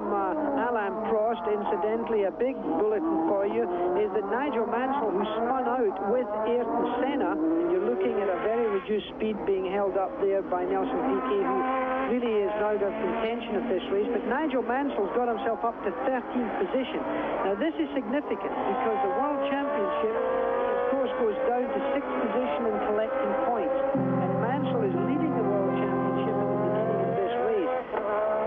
Alain Prost. Incidentally, a big bulletin for you is that Nigel Mansell, who spun out with Ayrton Senna, and you're looking at a very reduced speed being held up there by Nelson Piquet, who really is now the contention of this race, but Nigel Mansell's got himself up to 13th position. Now this is significant because the World Championship, of course, goes down to 6th position in collecting points, and Mansell is leading the World Championship at the beginning of this race.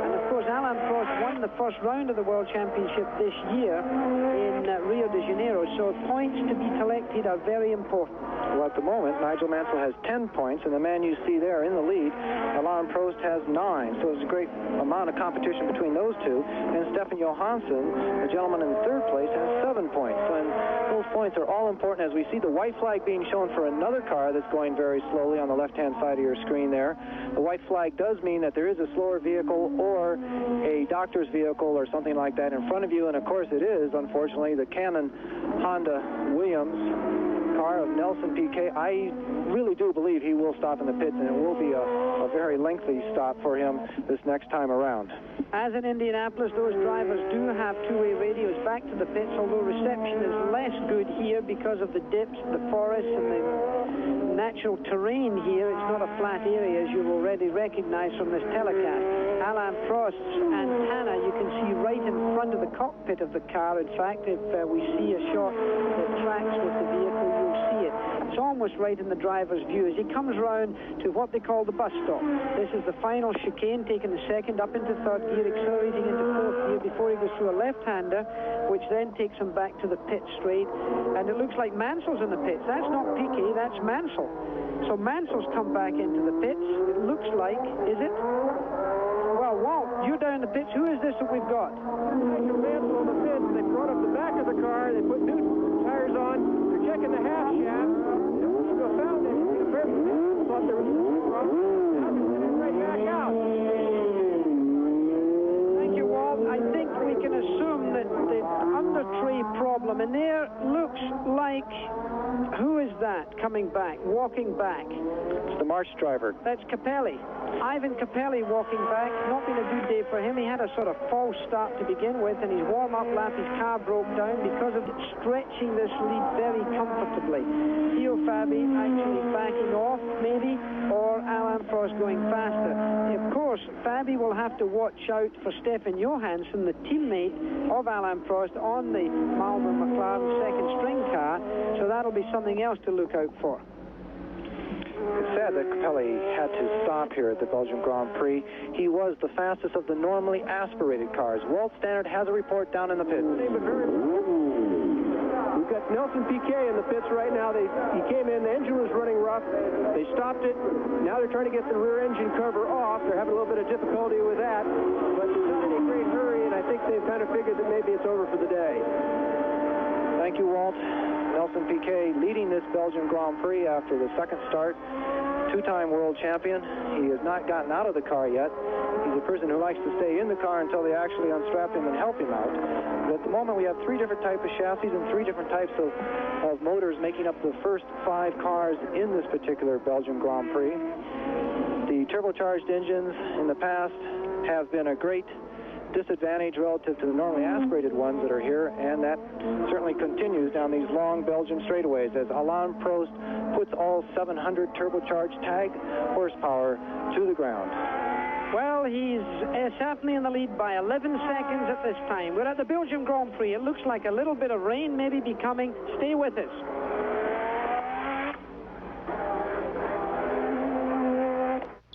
And of course, Alain Prost won the first round of the World Championship this year in Rio de Janeiro, so points to be collected are very important. Well, at the moment, Nigel Mansell has 10 points, and the man you see there in the lead, Alain Prost, has 9. So there's a great amount of competition between those two. And Stefan Johansson, the gentleman in third place, has 7 points. And those points points are all important as we see the white flag being shown for another car that's going very slowly on the left-hand side of your screen there. The white flag does mean that there is a slower vehicle or a doctor's vehicle or something like that in front of you, and of course it is, unfortunately, the Canon Honda Williams car of Nelson Piquet. I really do believe he will stop in the pits, and it will be a very lengthy stop for him this next time around. As in Indianapolis, those drivers do have two-way radios back to the pits, although reception is less good here because of the dips, the forests, and the natural terrain here. It's not a flat area, as you've already recognized from this telecast. Alain Prost's antenna, you can see right in front of the cockpit of the car. In fact, if we see a shot that tracks with the vehicle, you'll see it. It's almost right in the driver's view as he comes round to what they call the bus stop. This is the final chicane, taking the second up into third gear, accelerating into fourth gear before he goes through a left-hander, which then takes him back to the pit straight. And it looks like Mansell's in the pits. That's not Piquet, that's Mansell. So Mansell's come back into the pits. It looks like, is it? Well, Walt, you're down the pits. Who is this that we've got? Nigel Mansell in the pits. They brought up the back of the car. They put new tires on. They're checking the half shaft. They don't seem to have found anything. Apparently, thought there was something wrong. Now they're sending right back out. Thank you, Walt. I think we can assume that the under tray problem, and there looks like, who is that coming back, walking back? It's the March driver. That's Capelli. Ivan Capelli walking back. Not been a good day for him. He had a sort of false start to begin with, and his warm-up lap, his car broke down because of stretching this lead very comfortably. Theo Fabi actually backing off, maybe, or Alain Prost going faster. Of course, Fabi will have to watch out for Stefan Johansson, the teammate of Alain Prost, on the Marlboro McLaren second-string car, so that'll be something else to look out for. It's sad that Capelli had to stop here at the Belgian Grand Prix. He was the fastest of the normally aspirated cars. Walt Stannard has a report down in the pits. We've got Nelson Piquet in the pits right now. He came in, the engine was running rough. They stopped it. Now they're trying to get the rear engine cover off. They're having a little bit of difficulty with that, but it's not in a great hurry, and I think they've kind of figured that maybe it's over for the day. Thank you, Walt. Nelson Piquet leading this Belgian Grand Prix after the second start. Two-time world champion. He has not gotten out of the car yet. He's a person who likes to stay in the car until they actually unstrap him and help him out. But at the moment, we have three different types of chassis and three different types of motors making up the first 5 cars in this particular Belgian Grand Prix. The turbocharged engines in the past have been a great disadvantage relative to the normally aspirated ones that are here, and that certainly continues down these long Belgian straightaways as Alain Prost puts all 700 turbocharged tag horsepower to the ground. Well, he's certainly in the lead by 11 seconds at this time. We're at the Belgian Grand Prix. It looks like a little bit of rain maybe be coming. Stay with us.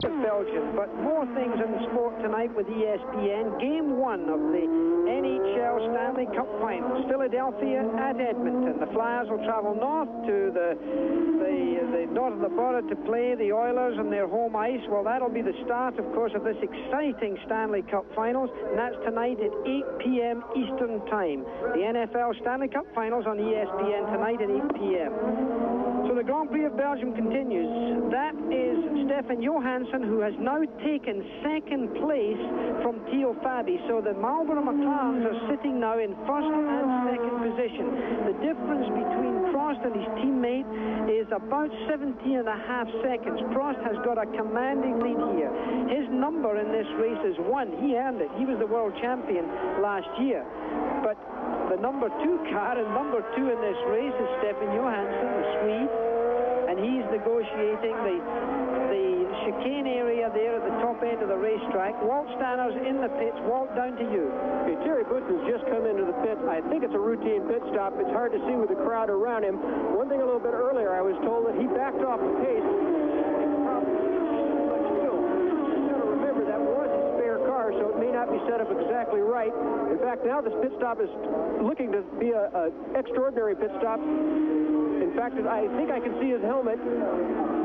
Belgium, but more things in the sport tonight with ESPN. Game 1 of the NHL Stanley Cup Finals. Philadelphia at Edmonton. The Flyers will travel north to the north of the border to play the Oilers on their home ice. Well, that'll be the start, of course, of this exciting Stanley Cup Finals, and that's tonight at 8 p.m. Eastern Time. The NFL Stanley Cup Finals on ESPN tonight at 8 p.m. So the Grand Prix of Belgium continues. That is Stefan Johansson, who has now taken second place from Theo Fabi. So the Marlboro McLarens are sitting now in first and second position. The difference between Prost and his teammate is about 17.5 seconds. Prost has got a commanding lead here. His number in this race is 1. He earned it. He was the world champion last year. But the number 2 car and number 2 in this race is Stefan Johansson, the Swede, and he's negotiating the chicane area there at the top end of the racetrack. Walt Stannard's in the pits. Walt, down to you. Okay, Terry Button's just come into the pit. I think it's a routine pit stop. It's hard to see with the crowd around him. One thing a little bit earlier, I was told that he backed off the pace. But still, you got to remember that was a spare car, so it may not be set up exactly right. In fact, now this pit stop is looking to be an extraordinary pit stop. In fact, I think I can see his helmet.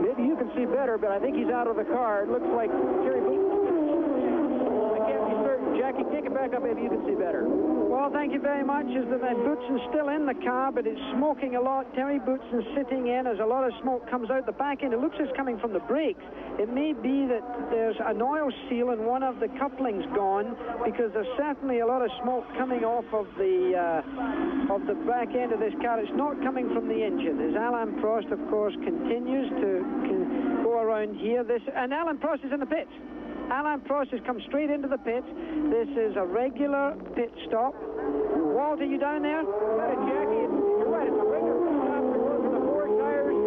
Maybe you can see better, but I think he's out of the car. It looks like Terry Button. I can't be certain. Jack Jackie, take it back up maybe you can see better. Well, thank you very much. As the Bootson's still in the car, but it's smoking a lot. Terry Bootson's sitting in as a lot of smoke comes out the back end. It looks as coming from the brakes. It may be that there's an oil seal and one of the couplings gone, because there's certainly a lot of smoke coming off of the back end of this car. It's not coming from the engine. As Alain Prost, of course, continues to go around here. And Alain Prost is in the pits. Alain Prost has come straight into the pits. This is a regular pit stop. Walt, are you down there? Jackie, you're right. It's a regular pit stop. We're going for the four tires.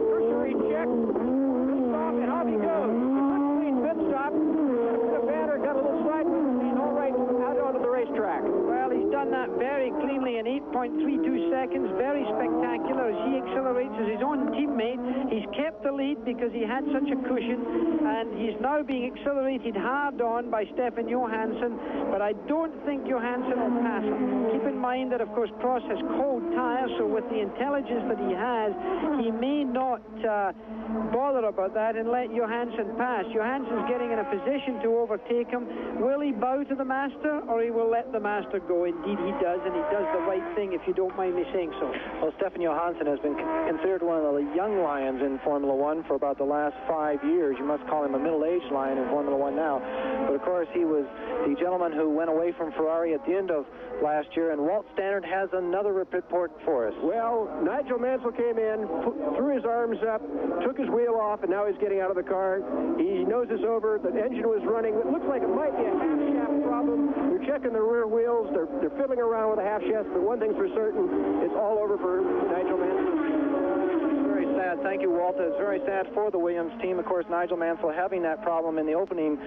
Tertiary check. Pit stop, and off he goes. A good clean pit stop. The banner got a little slide. He's all right out onto the racetrack. Well, he's done that very cleanly in 8.32 seconds. Very spectacular as he accelerates as his own teammate. He's kept the lead because he had such a cushion, and he's now being accelerated hard on by Stefan Johansson, but I don't think Johansson will pass him. Keep in mind that, of course, Prost has cold tires, so with the intelligence that he has, he may not bother about that and let Johansson pass. Johansson's getting in a position to overtake him. Will he bow to the master, or he will let the master go? Indeed he does, and he does the right thing, if you don't mind me saying so. Well, Stefan Johansson has been considered one of the young lions in Formula One for about the last 5 years. You must call him a middle-aged lion in Formula One now. But, of course, he was the gentleman who went away from Ferrari at the end of last year, and Walt Stannard has another report for us. Well, Nigel Mansell came in, threw his arms up, took his wheel off, and now he's getting out of the car. He knows it's over. The engine was running. It looks like it might be a half-shaft problem. They're checking the rear wheels. They're fiddling around with a half-shaft, but one thing's for certain, it's all over for Nigel Mansell. Very sad. Thank you, Walt. It's very sad for the Williams team. Of course, Nigel Mansell having that problem in the opening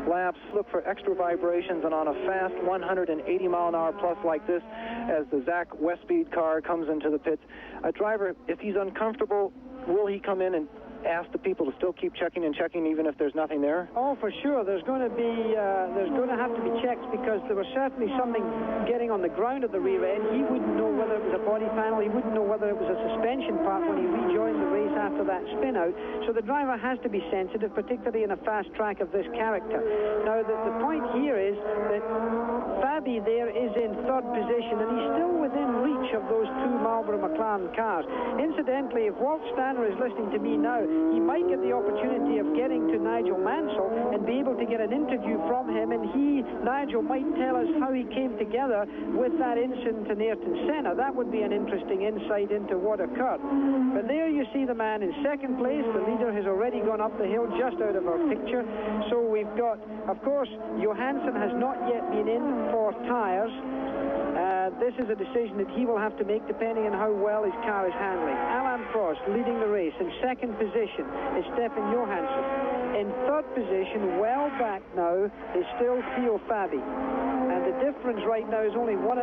laps. Look for extra vibrations, and on a fast 180 mile an hour plus like this, as the Zach Westbeed car comes into the pits, a driver, if he's uncomfortable, will he come in and ask the people to still keep checking and checking even if there's nothing there? Oh, for sure. There's going to have to be checks, because there was certainly something getting on the ground at the rear end. He wouldn't know whether it was a body panel. He wouldn't know whether it was a suspension part when he rejoined the race after that spin out. So the driver has to be sensitive, particularly in a fast track of this character. Now, the point here is that Fabi there is in third position, and he's still within reach of those two Marlboro McLaren cars. Incidentally, if Walt Stanner is listening to me now, he might get the opportunity of getting to Nigel Mansell and be able to get an interview from him, and Nigel, might tell us how he came together with that incident in Ayrton Senna. That would be an interesting insight into what occurred. But there you see the man in second place. The leader has already gone up the hill, just out of our picture. So we've got, of course, Johansson has not yet been in for tires. This is a decision that he will have to make depending on how well his car is handling. Alain Prost leading the race. In second position is Stefan Johansson. In third position, well back now, is still Theo Fabi. And the difference right now is only 1.5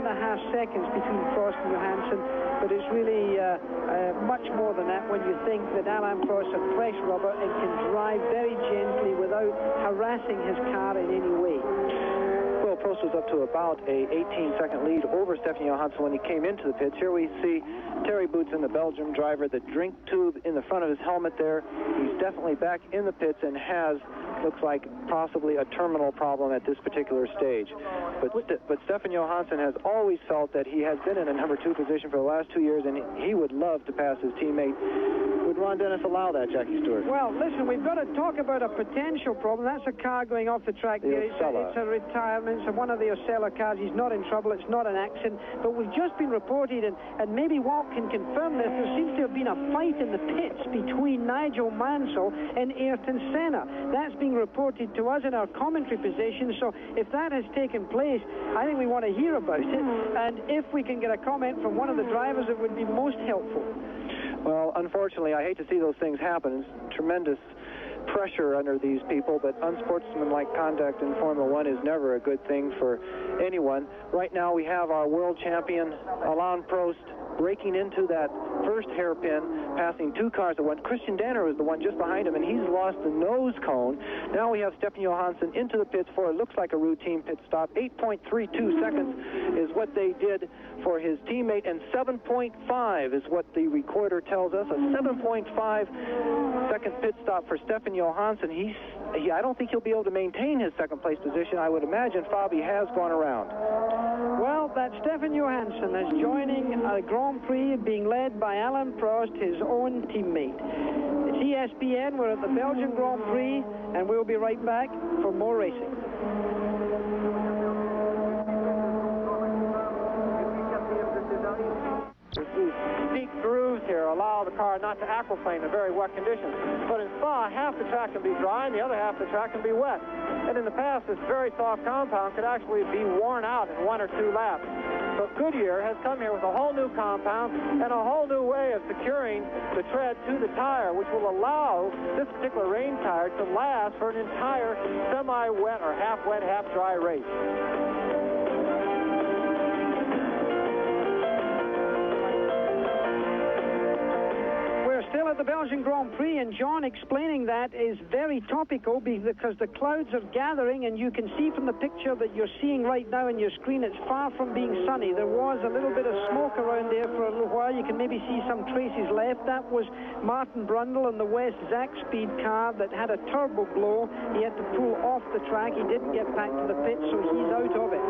seconds between Prost and Johansson, but it's really much more than that when you think that Alain Prost is fresh rubber and can drive very gently without harassing his car in any way. Well, Prost was up to about a 18-second lead over Stefan Johansson when he came into the pits. Here we see Terry Boutsen, the Belgian driver, the drink tube in the front of his helmet there. He's definitely back in the pits and has, looks like, possibly a terminal problem at this particular stage. But Stefan Johansson has always felt that he has been in a number 2 position for the last 2 years, and he would love to pass his teammate. Would Ron Dennis allow that, Jackie Stewart? Well, listen, we've got to talk about a potential problem. That's a car going off the track here. It's a retirement. It's one of the Osella cars. He's not in trouble. It's not an accident. But we've just been reported, and maybe Walt can confirm this, there seems to have been a fight in the pits between Nigel Mansell and Ayrton Senna. That's being reported to us in our commentary position. So if that has taken place, I think we want to hear about it. And if we can get a comment from one of the drivers, it would be most helpful. Well, unfortunately, I hate to see those things happen. It's tremendous pressure under these people, but unsportsmanlike conduct in Formula One is never a good thing for anyone. Right now, we have our world champion, Alain Prost, breaking into that first hairpin, passing two cars at once. Christian Danner was the one just behind him, and he's lost the nose cone. Now we have Stefan Johansson into the pits for it looks like a routine pit stop. 8.32 seconds is what they did for his teammate, and 7.5 is what the recorder tells us. A 7.5 second pit stop for Stefan Johansson. I don't think he'll be able to maintain his second place position. I would imagine Fabi has gone around. Well, that's Stefan Johansson is joining a Grand Prix being led by Alain Prost, his own teammate. It's ESPN. We're at the Belgian Grand Prix, and we'll be right back for more racing. These steep grooves here allow the car not to aquaplane in very wet conditions. But in Spa, half the track can be dry and the other half of the track can be wet. And in the past, this very soft compound could actually be worn out in 1 or 2 laps. So Goodyear has come here with a whole new compound and a whole new way of securing the tread to the tire, which will allow this particular rain tire to last for an entire semi-wet or half-wet, half-dry race. Still at the Belgian Grand Prix, and John explaining that is very topical because the clouds are gathering, and you can see from the picture that you're seeing right now on your screen, it's far from being sunny. There was a little bit of smoke around there for a little while. You can maybe see some traces left. That was Martin Brundle in the West Zach Speed car that had a turbo blow. He had to pull off the track. He didn't get back to the pit, so he's out of it.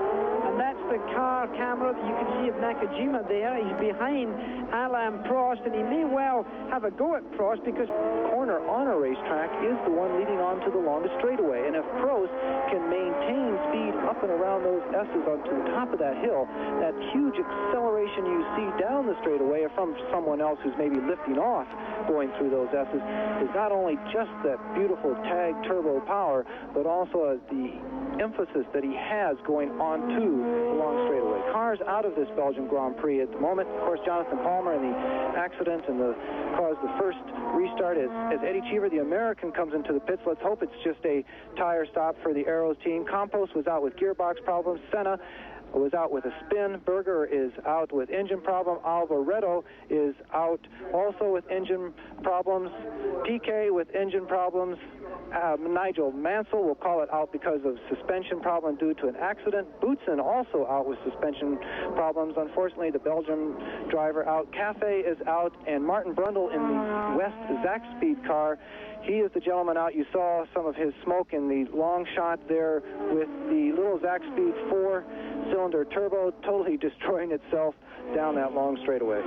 And that's the car camera that you can see of Nakajima there. He's behind Alain Prost, and he may well have a go at Prost because corner on a racetrack is the one leading on to the longest straightaway. And if Prost can maintain speed up and around those S's onto the top of that hill, that huge acceleration you see down the straightaway from someone else who's maybe lifting off going through those S's is not only just that beautiful tag turbo power, but also the emphasis that he has going on to the long straightaway. Cars out of this Belgian Grand Prix at the moment. Of course, Jonathan Palmer in the accident and caused the first restart as Eddie Cheever, the American, comes into the pits. Let's hope it's just a tire stop for the Arrows team. Campos was out with gearbox problems. Senna was out with a spin. Berger is out with engine problem. Alvaredo is out also with engine problems. PK with engine problems. Nigel Mansell, will call it out because of suspension problem due to an accident. Boutsen also out with suspension problems. Unfortunately, the Belgian driver out. Cafe is out, and Martin Brundle in the West Zach Speed car. He is the gentleman out. You saw some of his smoke in the long shot there with the little Zach Speed 4-cylinder turbo totally destroying itself down that long straightaway.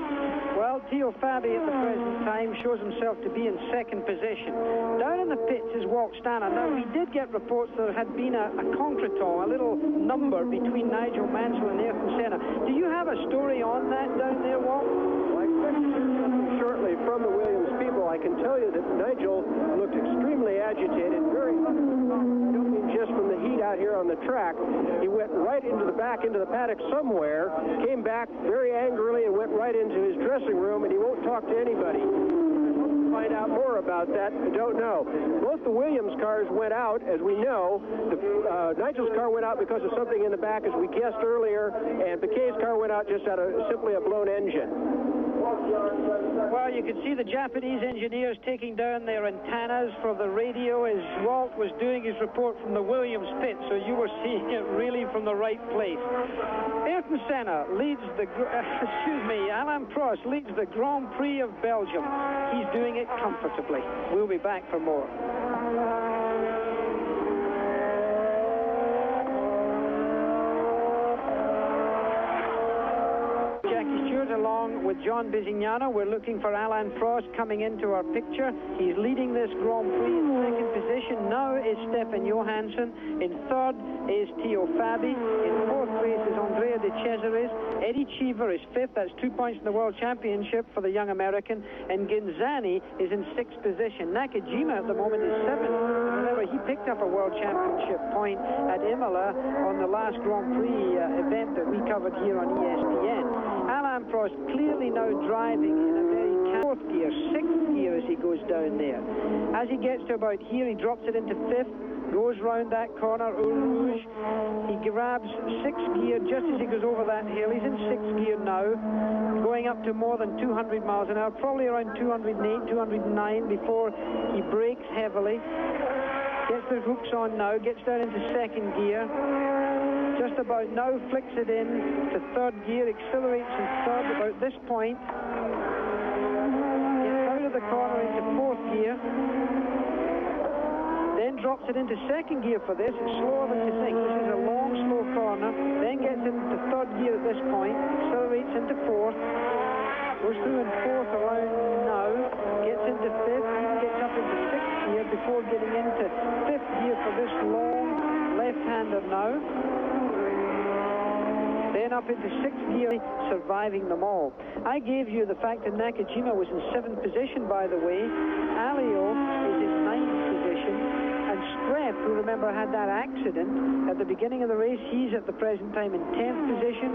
Well, Theo Fabi at the present time shows himself to be in second position. Down in the pits is Walt Stanner. Now, we did get reports that there had been a contretemps, a little number between Nigel Mansell and Ayrton Senna. Do you have a story on that down there, Walt? Well, I expect to hear something shortly from the Williams people. I can tell you that Nigel looked extremely agitated, very, I don't mean just from the heat out here on the track. He went right into the back, into the paddock somewhere, came back very angrily and went right into his dressing room, and he won't talk to anybody. Find out more about that. I don't know. Both the Williams cars went out, as we know. Nigel's car went out because of something in the back, as we guessed earlier, and Piquet's car went out just out of simply a blown engine. Well, you can see the Japanese engineers taking down their antennas for the radio as Walt was doing his report from the Williams pit, so you were seeing it really from the right place. Ayrton Senna leads Alain Prost leads the Grand Prix of Belgium. He's doing it comfortably. We'll be back for more. Jackie Stewart along with John Bisignano. We're looking for Alain Prost coming into our picture. He's leading this Grand Prix in second position. Now is Stefan Johansson. In third is Theo Fabi. In fourth place is Andrea De Cesaris. Eddie Cheever is fifth. That's 2 points in the World Championship for the young American. And Ginzani is in sixth position. Nakajima at the moment is seventh. Remember, he picked up a World Championship point at Imola on the last Grand Prix event that we covered here on ESPN. Alain Prost clearly now driving in a very fourth gear, sixth gear as he goes down there. As he gets to about here, he drops it into fifth, goes round that corner, Eau Rouge. He grabs sixth gear just as he goes over that hill. He's in sixth gear now, going up to more than 200 miles an hour, probably around 208, 209 before he brakes heavily. Gets the hooks on now, gets down into second gear. Just about now flicks it in to third gear, accelerates in third about this point. Gets out of the corner into fourth gear. Then drops it into second gear for this. It's slower than you think. This is a long, slow corner. Then gets into third gear at this point. Accelerates into fourth. Goes through in fourth around now. Gets into fifth. Gets up into sixth gear before getting into fifth gear for this long left-hander now. Then up into sixth gear, surviving them all. I gave you the fact that Nakajima was in seventh position, by the way. Alio is in ninth position. And Streff, who remember had that accident at the beginning of the race, he's at the present time in 10th position,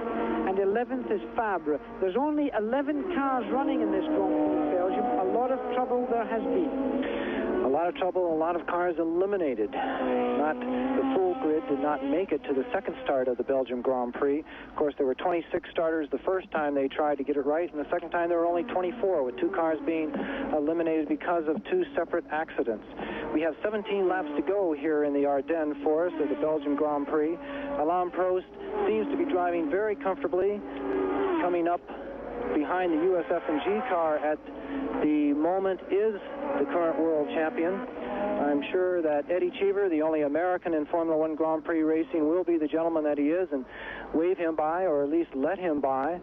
and 11th is Fabre. There's only 11 cars running in this Grand Prix of Belgium. A lot of trouble there has been. A lot of trouble, a lot of cars eliminated. The full grid did not make it to the second start of the Belgian Grand Prix. Of course, there were 26 starters the first time they tried to get it right, and the second time there were only 24, with 2 cars being eliminated because of 2 separate accidents. We have 17 laps to go here in the Ardennes Forest of the Belgian Grand Prix. Alain Prost seems to be driving very comfortably, coming up behind the USF&G car at the moment is the current world champion. I'm sure that Eddie Cheever, the only American in Formula One Grand Prix racing, will be the gentleman that he is and wave him by, or at least let him by.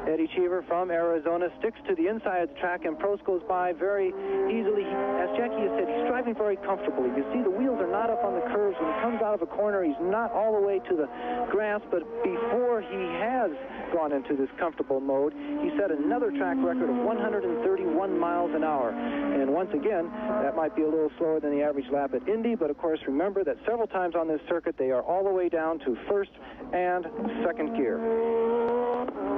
Eddie Cheever from Arizona sticks to the inside of the track, and Prost goes by very easily. As Jackie has said, he's driving very comfortably. You see the wheels are not up on the curves. When he comes out of a corner, he's not all the way to the grass, but before he has gone into this comfortable mode, he set another track record of 131 miles an hour. And once again, that might be a little slower than the average lap at Indy, but of course remember that several times on this circuit they are all the way down to first and second gear.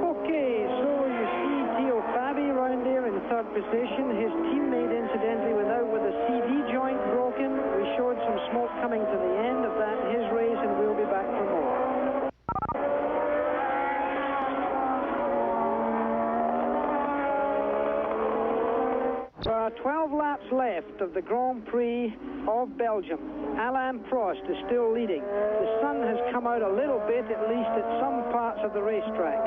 Okay, so you see Theo Fabi around there in third position. His teammate, incidentally, went out with a CD joint broken. We showed some smoke coming to the end of that, his race, and we'll be back for more. 12 laps left of the Grand Prix of Belgium. Alain Prost is still leading. The sun has come out a little bit, at least at some parts of the racetrack.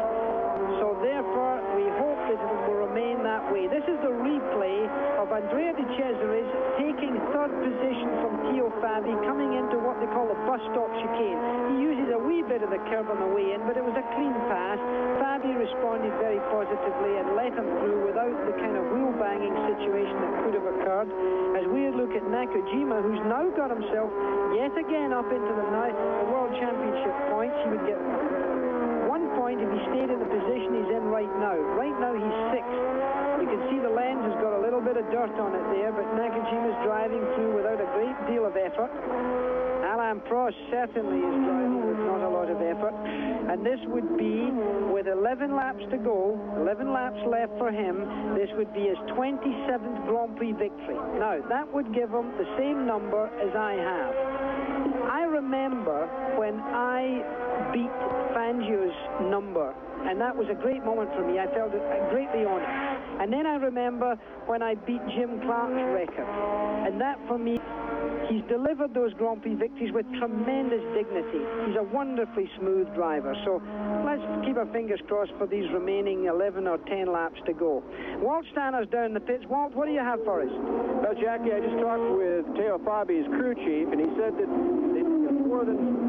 So therefore, we hope that it will remain that way. This is the replay of Andrea de Cesaris taking third position from Theo Fabi, coming into what they call the bus stop chicane. He uses a wee bit of the curb on the way in, but it was a clean pass. Fabi responded very positively and let him through without the kind of wheel banging situation that could have occurred. As we look at Nakajima, who's now got himself yet again up into the World Championship points. He would get 1 point if he stayed in the position he's in right now. Right now he's 6th. You can see the lens has got a little bit of dirt on it there, but Nakajima's driving through without a great deal of effort. Alain Prost certainly is driving with not a lot of effort. And this would be, with 11 laps to go, 11 laps left for him, this would be his 27th Grand Prix victory. Now, that would give him the same number as I have. I remember when I beat Fangio's number, and that was a great moment for me. I felt greatly honored. And then I remember when I beat Jim Clark's record, and that for me, he's delivered those Grand Prix victories with tremendous dignity. He's a wonderfully smooth driver. So let's keep our fingers crossed for these remaining 11 or 10 laps to go. Walt Stanner's down the pits. Walt, what do you have for us? Well, Jackie, I just talked with Theo Fabi's crew chief, and he said that more than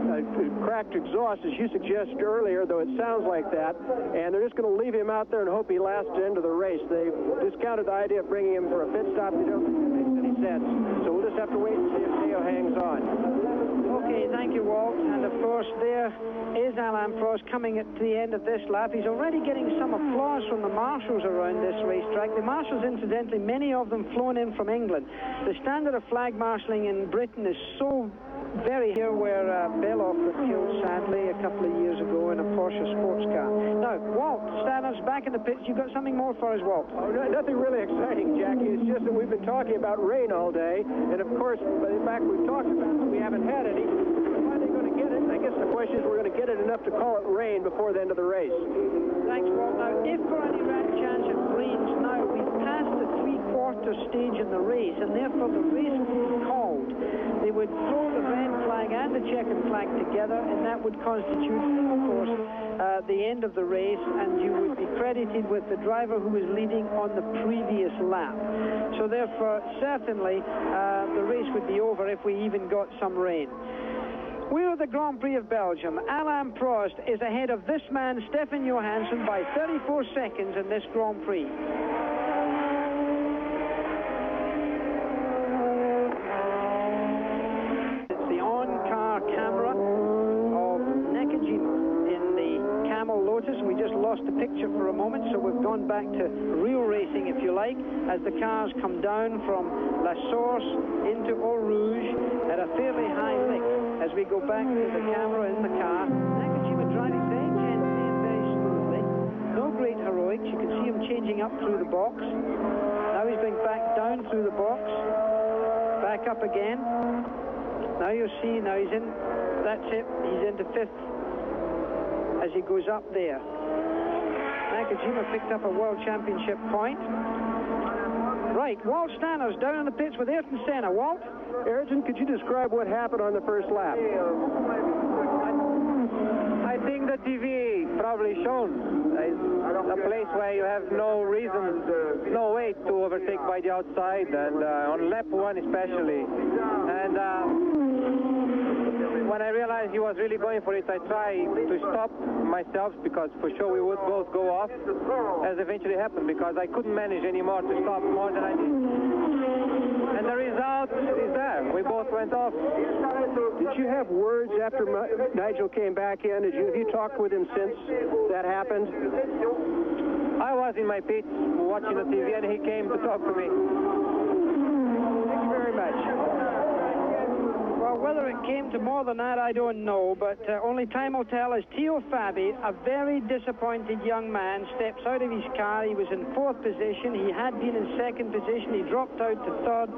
cracked exhaust, as you suggested earlier, though it sounds like that, and they're just going to leave him out there and hope he lasts to the end of the race. They've discounted the idea of bringing him for a pit stop. They don't think it makes any sense. So we'll just have to wait and see if Theo hangs on. Okay, thank you, Walt. And of course, there is Alain Prost coming at the end of this lap. He's already getting some applause from the marshals around this racetrack. The marshals, incidentally, many of them flown in from England. The standard of flag marshalling in Britain is so very here where Beloff got killed sadly a couple of years ago in a Porsche sports car. Now, Walt Stannard's back in the pits. You've got something more for us, Walt? Oh, nothing really exciting, Jackie. It's just that we've been talking about rain all day, and of course, in fact, we've talked about it, we haven't had any. When are they going to get it? I guess the question is, we're going to get it enough to call it rain before the end of the race. Thanks, Walt. Now, if for any chance it rains now, we've passed the three-quarter stage in the race, and therefore the race would be called. They would throw the red flag and the checkered flag together, and that would constitute, of course, the end of the race, and you would be credited with the driver who was leading on the previous lap. So therefore, certainly, the race would be over if we even got some rain. We're at the Grand Prix of Belgium. Alain Prost is ahead of this man, Stefan Johansson, by 34 seconds in this Grand Prix. It's the on-car camera of Nakajima in the Camel Lotus. We just lost the picture for a moment, so we've gone back to real racing, if you like, as the cars come down from La Source into Eau Rouge at a fairly high lick. As we go back to the camera in the car, Nakajima driving very gently and very smoothly. No great heroics. You can see him changing up through the box. Now he's going back down through the box. Back up again. Now you'll see, now he's in, that's it, he's into fifth as he goes up there. Nakajima picked up a World Championship point. Right, Walt Stannard's down in the pits with Ayrton Senna. Walt? Ayrton, could you describe what happened on the first lap? I think the TV probably shown a place where you have no reason, no way to overtake by the outside, and on lap 1 especially. And when I realized he was really going for it, I tried to stop myself, because for sure we would both go off, as eventually happened, because I couldn't manage anymore to stop more than I did. And the result is there. We both went off. Did you have words after Nigel came back in? Have you talked with him since that happened? I was in my pits watching the TV, and he came to talk to me. Thank you very much. Well, whether it came to more than that, I don't know, but only time will tell. As Theo Fabi, a very disappointed young man, steps out of his car. He was in 4th position. He had been in 2nd position. He dropped out to 3rd,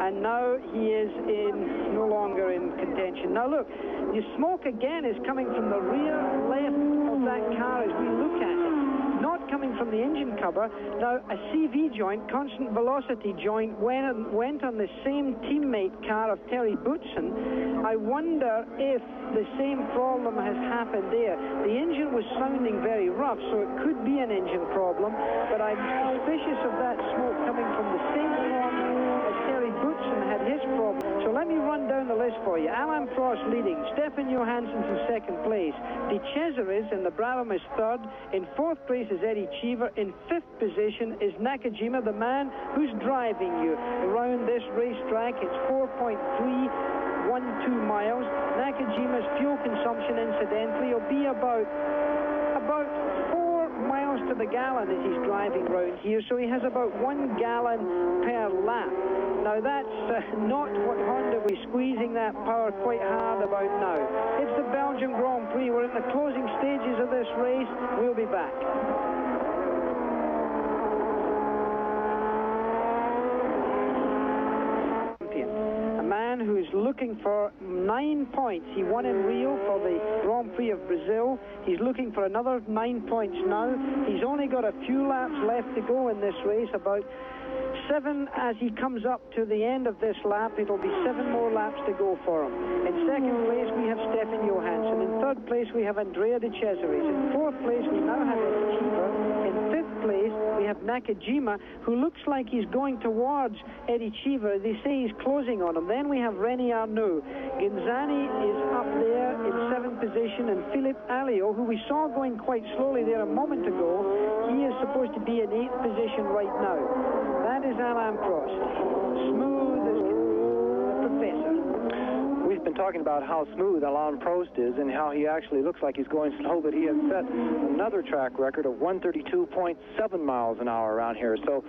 and now he is no longer in contention. Now look, the smoke again is coming from the rear left of that car as we look at it. Not coming from the engine cover. Now, a CV joint, constant velocity joint, went on the same teammate car of Terry Boutsen. I wonder if the same problem has happened there. The engine was sounding very rough, so it could be an engine problem, but I'm suspicious of that smoke coming from the same form as Terry Boutsen had his problem. So let me run down the list for you. Alain Prost leading, Stefan Johansson's in 2nd place, De Cesaris in the Brabham is 3rd, in 4th place is Eddie Cheever, in 5th position is Nakajima, the man who's driving you around this racetrack. It's 4.312 miles. Nakajima's fuel consumption, incidentally, will be about 4 miles to the gallon as he's driving around here, so he has about 1 gallon per lap. Now that's not what Honda was squeezing that power quite hard about now. It's the Belgian Grand Prix. We're in the closing stages of this race. We'll be back. Who's looking for 9 points. He won in Rio for the Grand Prix of Brazil. He's looking for another 9 points now. He's only got a few laps left to go in this race, about 7 as he comes up to the end of this lap. It'll be 7 more laps to go for him. In 2nd place we have Stefan Johansson. In 3rd place we have Andrea De Cesaris. In 4th place we now have Eddie Cheever. In 5th place we have Nakajima, who looks like he's going towards Eddie Cheever. They say he's closing on him. Then we have René Arnoux. Ginzani is up there in 7th position, and Philippe Alliot, who we saw going quite slowly there a moment ago, he is supposed to be in 8th position right now. That is Alain Prost. Smooth as the professor. We've been talking about how smooth Alain Prost is and how he actually looks like he's going slow, but he has set another track record of 132.7 miles an hour around here. So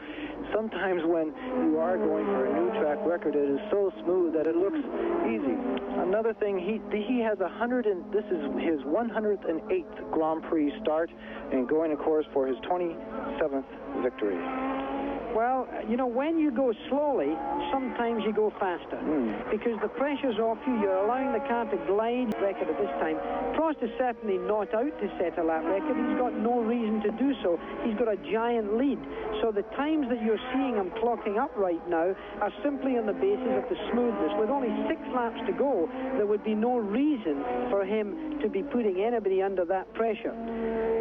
sometimes when you are going for a new track record, it is so smooth that it looks easy. Another thing, he has this is his 108th Grand Prix start and going, of course, for his 27th victory. Well, you know, when you go slowly, sometimes you go faster because the pressure's off you. You're allowing the car to glide. Record at this time. Prost is certainly not out to set a lap record. He's got no reason to do so. He's got a giant lead. So the times that you're seeing him clocking up right now are simply on the basis of the smoothness. With only 6 laps to go, there would be no reason for him to be putting anybody under that pressure.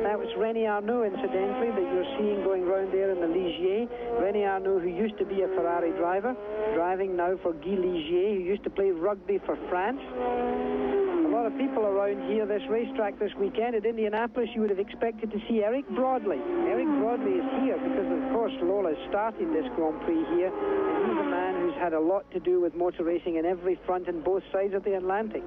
That was René Arnoux, incidentally, that you're seeing going round there in the Ligier. René Arnoux, who used to be a Ferrari driver, driving now for Guy Ligier, who used to play rugby for France. A lot of people around here, this racetrack this weekend at Indianapolis, you would have expected to see Eric Broadley. Eric Broadley is here because, of course, Lola started this Grand Prix here. And he's a man who's had a lot to do with motor racing in every front and both sides of the Atlantic.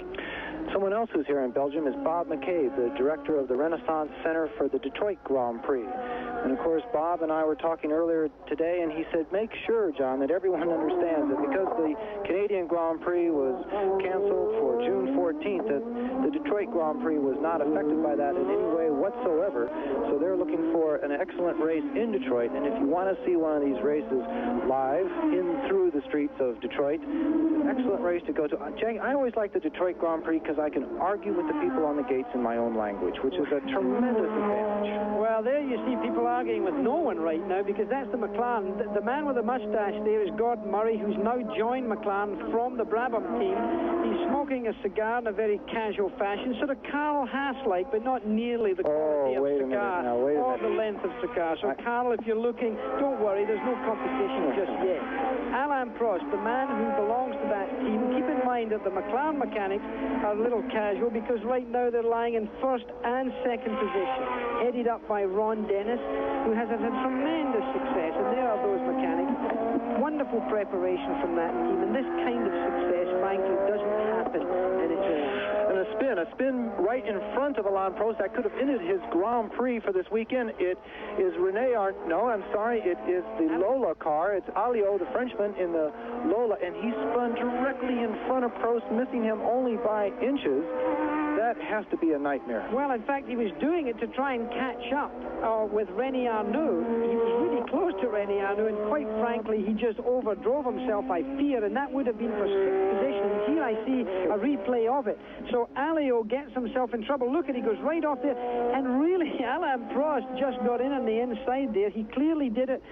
Someone else who's here in Belgium is Bob McCabe, the director of the Renaissance Center for the Detroit Grand Prix. And, of course, Bob and I were talking earlier today, and he said, make sure, John, that everyone understands that because the Canadian Grand Prix was canceled for June 14th, that the Detroit Grand Prix was not affected by that in any way whatsoever. So they're looking for an excellent race in Detroit. And if you want to see one of these races live through the streets of Detroit, it's an excellent race to go to. Jackie, I always like the Detroit Grand Prix because I can argue with the people on the gates in my own language, which is a tremendous advantage. Well, there you see people arguing with no one right now because that's the McLaren. The man with the mustache there is Gordon Murray, who's now joined McLaren from the Brabham team. He's smoking a cigar in a very casual fashion, sort of Carl Haas-like, but not nearly the quality of cigar or the length of cigar. So, Carl, if you're looking, don't worry, there's no competition just yet. Alain Prost, the man who belongs to that team, keep in mind that the McLaren mechanics are a little casual because right now they're lying in first and second position, headed up by Ron Dennis, who has had a tremendous success, and there are those mechanics. Wonderful preparation from that team, and this kind of success, frankly, doesn't happen in its own. And a spin right in front of Alain Prost that could have ended his Grand Prix for this weekend. It is it is the Lola car. It's Alliot, the Frenchman, in the Lola, and he spun directly in front of Prost, missing him only by inches. That has to be a nightmare. Well, in fact, he was doing it to try and catch up with René Arnoux. He was really close to René Arnoux, and quite frankly, he just overdrove himself, I fear, and that would have been for 6th position. And here I see a replay of it. So Alliot gets himself in trouble. Look at he goes right off there, and really, Alain Prost just got in on the inside there. He clearly did it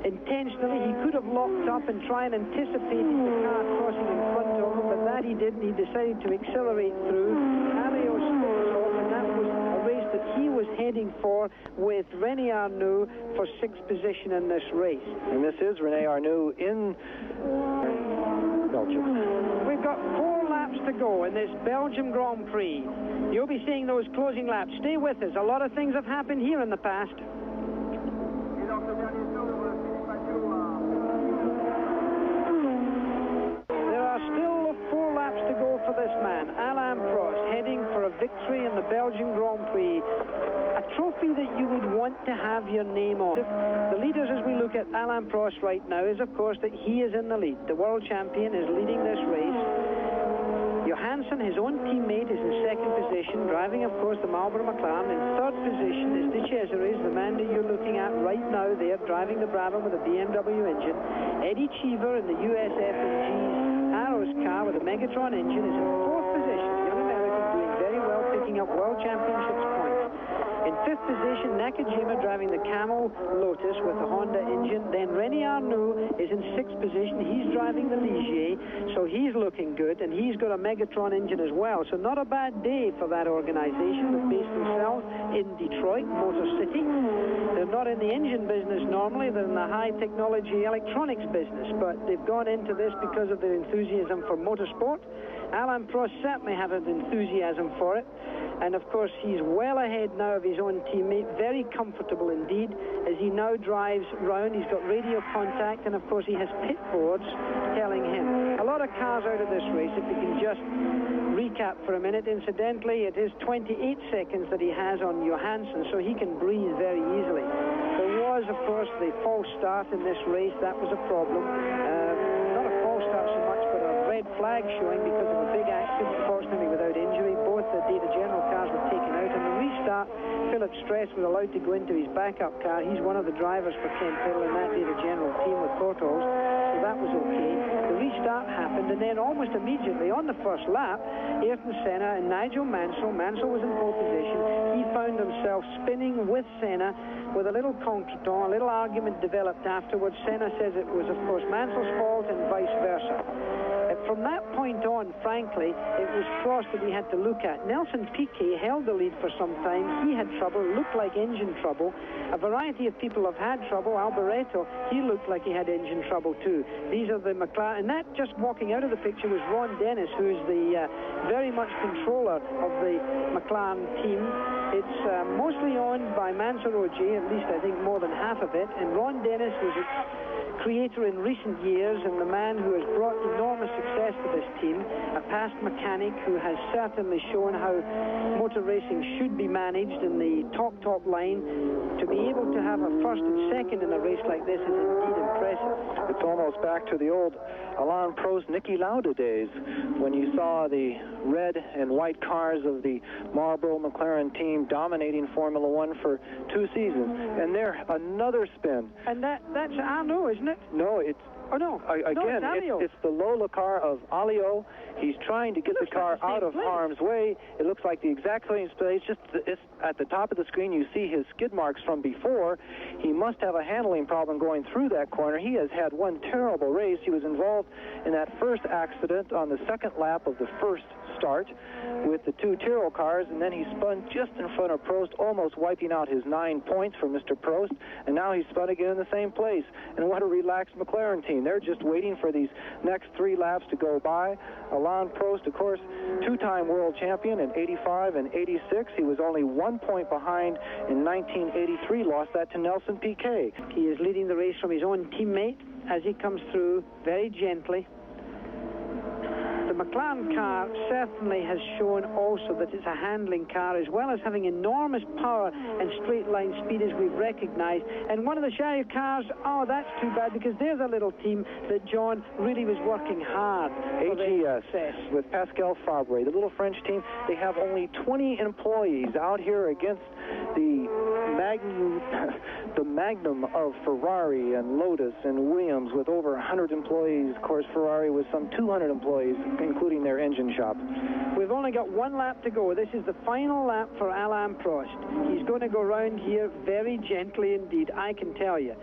intentionally. He could have locked up and tried and anticipated the car crossing in front of him, but that he didn't. He decided to accelerate through. Alliot spins off, and that was a race that he was heading for with René Arnoux for 6th position in this race. And this is René Arnoux in Belgium. We've got 4 laps to go in this Belgian Grand Prix. You'll be seeing those closing laps. Stay with us. A lot of things have happened here in the past. To go for this man, Alain Prost, heading for a victory in the Belgian Grand Prix. A trophy that you would want to have your name on. The leaders, as we look at Alain Prost right now, is of course that he is in the lead. The world champion is leading this race. Johansson, his own teammate, is in 2nd position, driving, of course, the Marlboro McLaren. In 3rd position is De Cesaris, the man that you're looking at right now there, driving the Brabham with a BMW engine. Eddie Cheever in the USF&G's Arrows car with a Megatron engine is in 4th position. The young American doing very well, picking up World Championships points. In 5th position, Nakajima driving the Camel Lotus with the Honda engine. Then René Arnoux is in 6th position. He's driving the Ligier, so he's looking good, and he's got a Megatron engine as well. So not a bad day for that organization. They've based themselves in Detroit, Motor City. They're not in the engine business normally. They're in the high-technology electronics business, but they've gone into this because of their enthusiasm for motorsport. Alain Prost certainly has an enthusiasm for it. And of course, he's well ahead now of his own teammate, very comfortable indeed, as he now drives round. He's got radio contact, and of course he has pit boards telling him. A lot of cars out of this race, if we can just recap for a minute. Incidentally, it is 28 seconds that he has on Johansson, so he can breathe very easily. There was, of course, the false start in this race. That was a problem. Not a false start so much, but a red flag showing because of a big accident, fortunately without injury. Both the Data General cars were taken out. And the restart, Philip Stress was allowed to go into his backup car. He's one of the drivers for Ken Tittle in that Data General team with Portals, so that was okay. The restart happened, and then almost immediately on the first lap, Ayrton Senna and Nigel Mansell. Mansell was in pole position. He found himself spinning with Senna with a little contretemps. A little argument developed afterwards. Senna says it was, of course, Mansell's fault and vice versa. From that point on, frankly, it was Prost that we had to look at. Nelson Piquet held the lead for some time. He had trouble, looked like engine trouble. A variety of people have had trouble. Alboreto, he looked like he had engine trouble too. These are the McLaren. And that, just walking out of the picture, was Ron Dennis, who's the very much controller of the McLaren team. It's mostly owned by Mansell Ogier, at least I think more than half of it. And Ron Dennis was its creator in recent years, and the man who has brought enormous success to this team, a past mechanic who has certainly shown how motor racing should be managed in the top line. To be able to have a first and second in a race like this is indeed impressive. It's almost back to the old Alain Prost, Niki Lauda days, when you saw the red and white cars of the Marlboro McLaren team dominating Formula One for 2 seasons. And there, another spin. And that's Arnaud, isn't it? No, it's... Oh, no. Again, it's the Lola car of Alio. He's trying to get the car out of harm's way. It looks like the exact same place. Just it's at the top of the screen, you see his skid marks from before. He must have a handling problem going through that corner. He has had one terrible race. He was involved in that first accident on the second lap of the first start with the 2 Tyrrell cars, and then he spun just in front of Prost, almost wiping out his 9 points for Mr. Prost, and now he's spun again in the same place. And what a relaxed McLaren team. They're just waiting for these next 3 laps to go by. Alain Prost, of course, 2-time world champion in 85 and 86. He was only 1 point behind in 1983, lost that to Nelson Piquet. He is leading the race from his own teammate as he comes through very gently. The McLaren car certainly has shown also that it's a handling car, as well as having enormous power and straight line speed, as we've recognized. And one of the Chariot cars, oh, that's too bad, because there's a little team that John really was working hard for their success. With Pascal Fabre, the little French team. They have only 20 employees out here against the magnum of Ferrari and Lotus and Williams, with over 100 employees. Of course, Ferrari with some 200 employees, including their engine shop. We've only got 1 lap to go. This is the final lap for Alain Prost. He's going to go round here very gently indeed, I can tell you.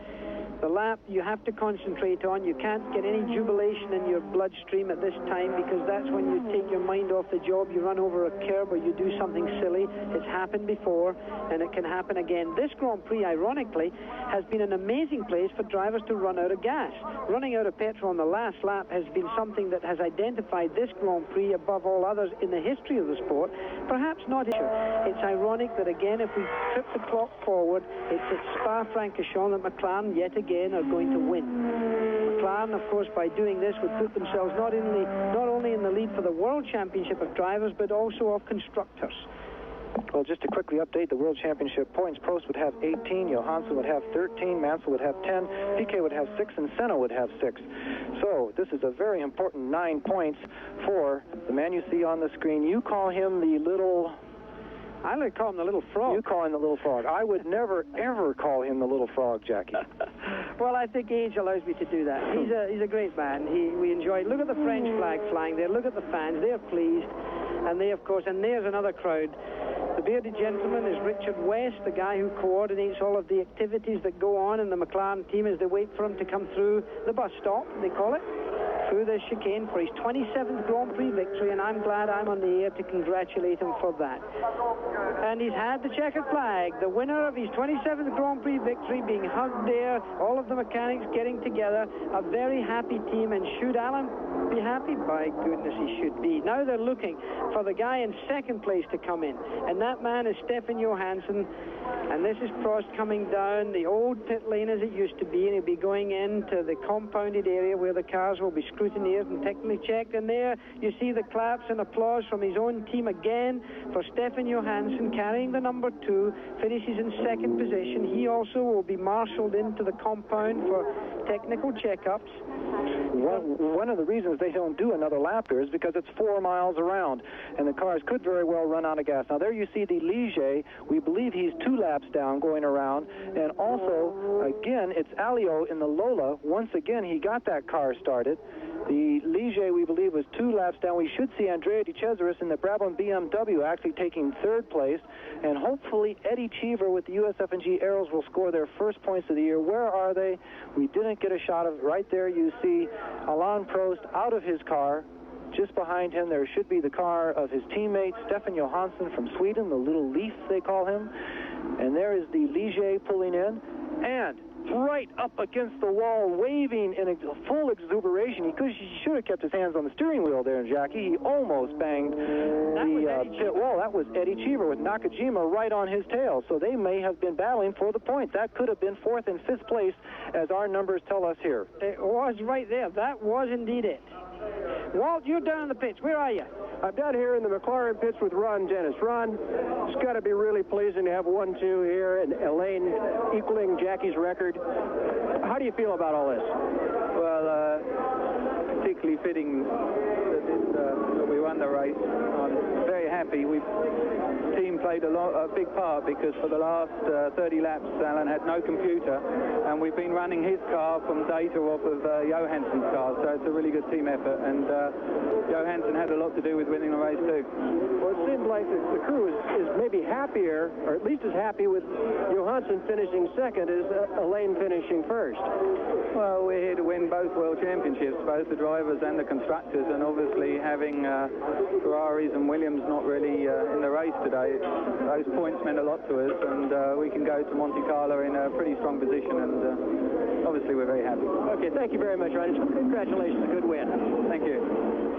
The lap you have to concentrate on. You can't get any jubilation in your bloodstream at this time, because that's when you take your mind off the job. You run over a curb or you do something silly. It's happened before, and it can happen again. This Grand Prix, ironically, has been an amazing place for drivers to run out of gas. Running out of petrol on the last lap has been something that has identified this Grand Prix above all others in the history of the sport. Perhaps not. It's ironic that, again, if we trip the clock forward, it's at Spa-Francorchamps that McLaren yet again are going to win. McLaren, of course, by doing this, would put themselves not only in the lead for the World Championship of Drivers, but also of constructors. Well, just to quickly update the World Championship points, Prost would have 18, Johansson would have 13, Mansell would have 10, Piquet would have 6, and Senna would have 6. So this is a very important 9 points for the man you see on the screen. You call him the little... I like to call him the little frog. You call him the little frog. I would never, ever call him the little frog, Jackie. Well, I think age allows me to do that. He's a great man. We enjoy it. Look at the French flag flying there. Look at the fans. They're pleased. And they, of course, and there's another crowd. The bearded gentleman is Richard West, the guy who coordinates all of the activities that go on in the McLaren team as they wait for him to come through the bus stop, they call it. through this chicane for his 27th Grand Prix victory, and I'm glad I'm on the air to congratulate him for that. And he's had the checkered flag, the winner of his 27th Grand Prix victory, being hugged there, all of the mechanics getting together, a very happy team. And should Alain be happy? By goodness, he should be. Now they're looking for the guy in second place to come in, and that man is Stefan Johansson. And this is Prost coming down the old pit lane as it used to be, and he'll be going into the compounded area where the cars will be scrutinized and technically checked. And there you see the claps and applause from his own team again for Stefan Johansson, carrying the number 2, finishes in second position. He also will be marshaled into the compound for technical checkups. One of the reasons they don't do another lap here is because it's 4 miles around, and the cars could very well run out of gas. Now there you see the Ligier. We believe he's 2 laps down going around, and also again it's Alio in the Lola. Once again he got that car started. The Ligier, we believe, was 2 laps down. We should see Andrea De Cesaris in the Brabham BMW actually taking 3rd place, and hopefully Eddie Cheever with the USF&G Aeros will score their first points of the year. Where are they? We didn't get a shot of it. Right there you see Alain Prost out of his car. Just behind him there should be the car of his teammate Stefan Johansson from Sweden, the little leaf they call him. And there is the Ligier pulling in, and right up against the wall, waving in a full exuberation. He should have kept his hands on the steering wheel there, Jackie. He almost banged the pit wall. That was Eddie Cheever with Nakajima right on his tail. So they may have been battling for the point. That could have been 4th and 5th place, as our numbers tell us here. It was right there. That was indeed it. Walt, you're down in the pits. Where are you? I'm down here in the McLaren pits with Ron Dennis. Ron, it's got to be really pleasing to have 1-2 here and Alain equaling Jackie's record. How do you feel about all this? Well, particularly fitting that we won the race. I'm very happy. The team played a big part, because for the last 30 laps Alain had no computer, and we've been running his car from data off of Johansson's car, so it's a really good team effort, and Johansson had a lot to do with winning the race too. Well, it seems like the crew is maybe happier, or at least as happy with Johansson finishing second as Alain finishing first. Well, we're here to win both world championships, both the drivers and the constructors, and obviously having Ferraris and Williams not really in the race today, those points meant a lot to us, and we can go to Monte Carlo in a pretty strong position, and obviously we're very happy. Okay, thank you very much, Ron. Congratulations, a good win. Thank you.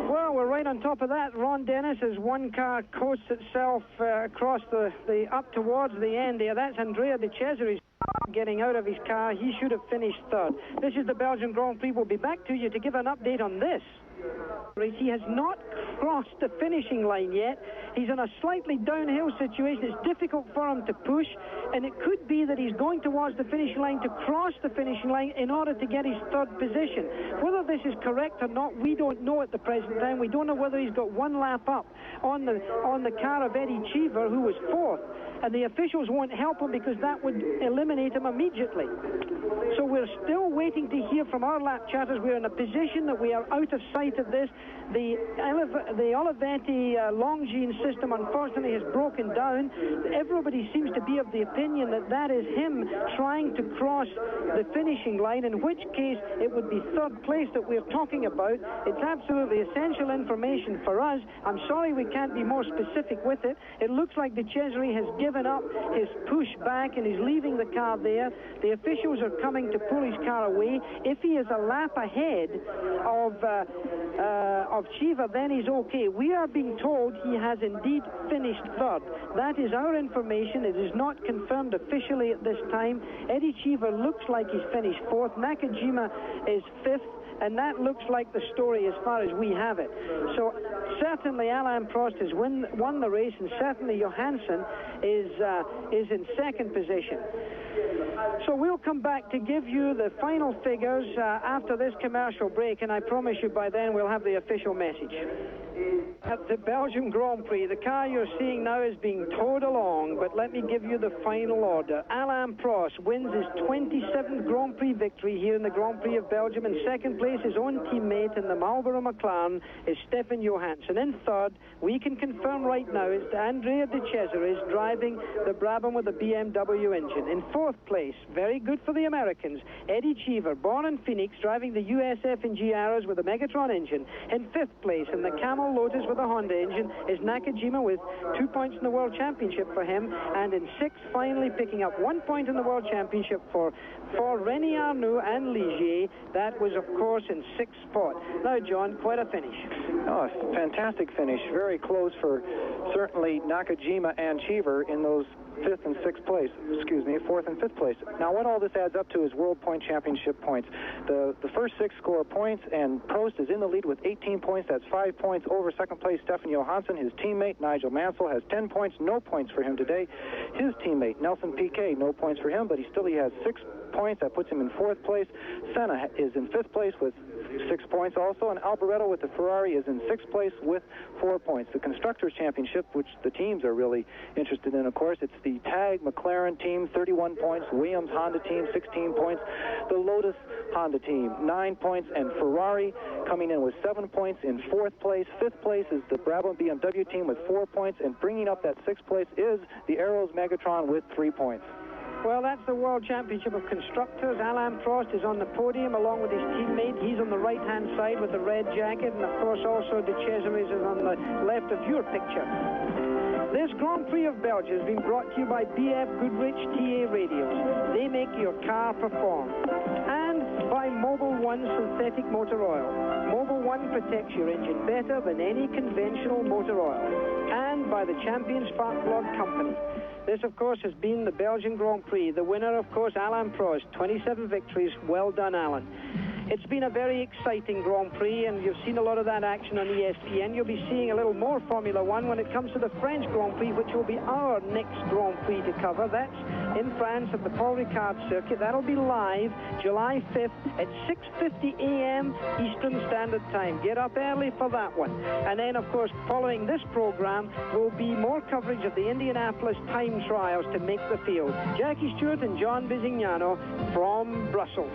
Well, we're right on top of that. Ron Dennis, as one car coasts itself across the up towards the end there. That's Andrea De Cesaris getting out of his car. He should have finished 3rd. This is the Belgian Grand Prix. We'll be back to you to give an update on this. He has not crossed the finishing line yet. He's in a slightly downhill situation. It's difficult for him to push, and it could be that he's going towards the finishing line to cross the finishing line in order to get his 3rd position. Whether this is correct or not, we don't know at the present time. We don't know whether he's got 1 lap up on the car of Eddie Cheever, who was 4th, and the officials won't help him because that would eliminate him immediately. So we're still waiting to hear from our lap chatters. We're in a position that we are out of sight of this. The Olivetti Longines system, unfortunately, has broken down. Everybody seems to be of the opinion that that is him trying to cross the finishing line, in which case it would be 3rd place that we're talking about. It's absolutely essential information for us. I'm sorry we can't be more specific with it. It looks like De Cesaris has given up his push back and is leaving the car there. The officials are coming to pull his car away. If he is a lap ahead of Cheever, then he's okay. We are being told he has indeed finished 3rd. That is our information. It is not confirmed officially at this time. Eddie Cheever looks like he's finished 4th. Nakajima is 5th. And that looks like the story as far as we have it. So certainly Alain Prost has won the race, and certainly Johansson is in second position. So we'll come back to give you the final figures after this commercial break, and I promise you by then we'll have the official message. At the Belgian Grand Prix, the car you're seeing now is being towed along, but let me give you the final order. Alain Prost wins his 27th Grand Prix victory here in the Grand Prix of Belgium. In second place, his own teammate in the Marlboro McLaren is Stefan Johansson. In third, we can confirm right now is Andrea De Cesaris driving the Brabham with the BMW engine. In fourth place, very good for the Americans, Eddie Cheever, born in Phoenix, driving the USF and Giaras with the Megatron engine. In fifth place, in the Camel Lotus with the Honda engine, is Nakajima with 2 points in the World Championship for him. And in sixth, finally picking up 1 point in the World Championship for René Arnoux and Ligier. That was, of course, in sixth spot. Now, John, quite a finish. Oh, a fantastic finish. Very close for certainly Nakajima and Cheever in those fourth and fifth place. Now, what all this adds up to is World Point Championship points. The first six score points, and Prost is in the lead with 18 points. That's 5 points over second place Stefan Johansson. His teammate, Nigel Mansell, has 10 points. No points for him today. His teammate, Nelson Piquet, no points for him, but he has 6 points. That puts him in fourth place. Senna is in fifth place with 6 points also, and Alboreto with the Ferrari is in sixth place with 4 points. The Constructors' Championship, which the teams are really interested in, of course, it's the Tag McLaren team, 31 points, Williams Honda team, 16 points, the Lotus Honda team, 9 points, and Ferrari coming in with 7 points in fourth place. Fifth place is the Brabham BMW team with 4 points, and bringing up that sixth place is the Arrows Megatron with 3 points. Well, that's the World Championship of Constructors. Alain Prost is on the podium along with his teammate. He's on the right-hand side with the red jacket, and of course also De Cesaris is on the left of your picture. This Grand Prix of Belgium has been brought to you by BF Goodrich TA Radios. They make your car perform. And by Mobil 1 Synthetic Motor Oil. Mobil 1 protects your engine better than any conventional motor oil. And by the Champion Spark Plug Company. This, of course, has been the Belgian Grand Prix. The winner, of course, Alain Prost. 27 victories. Well done, Alain. It's been a very exciting Grand Prix, and you've seen a lot of that action on ESPN. You'll be seeing a little more Formula One when it comes to the French Grand Prix, which will be our next Grand Prix to cover. That's in France at the Paul Ricard circuit. That'll be live July 5th at 6:50 a.m. Eastern Standard Time. Get up early for that one. And then, of course, following this program will be more coverage of the Indianapolis time trials to make the field. Jackie Stewart and John Bisignano from Brussels.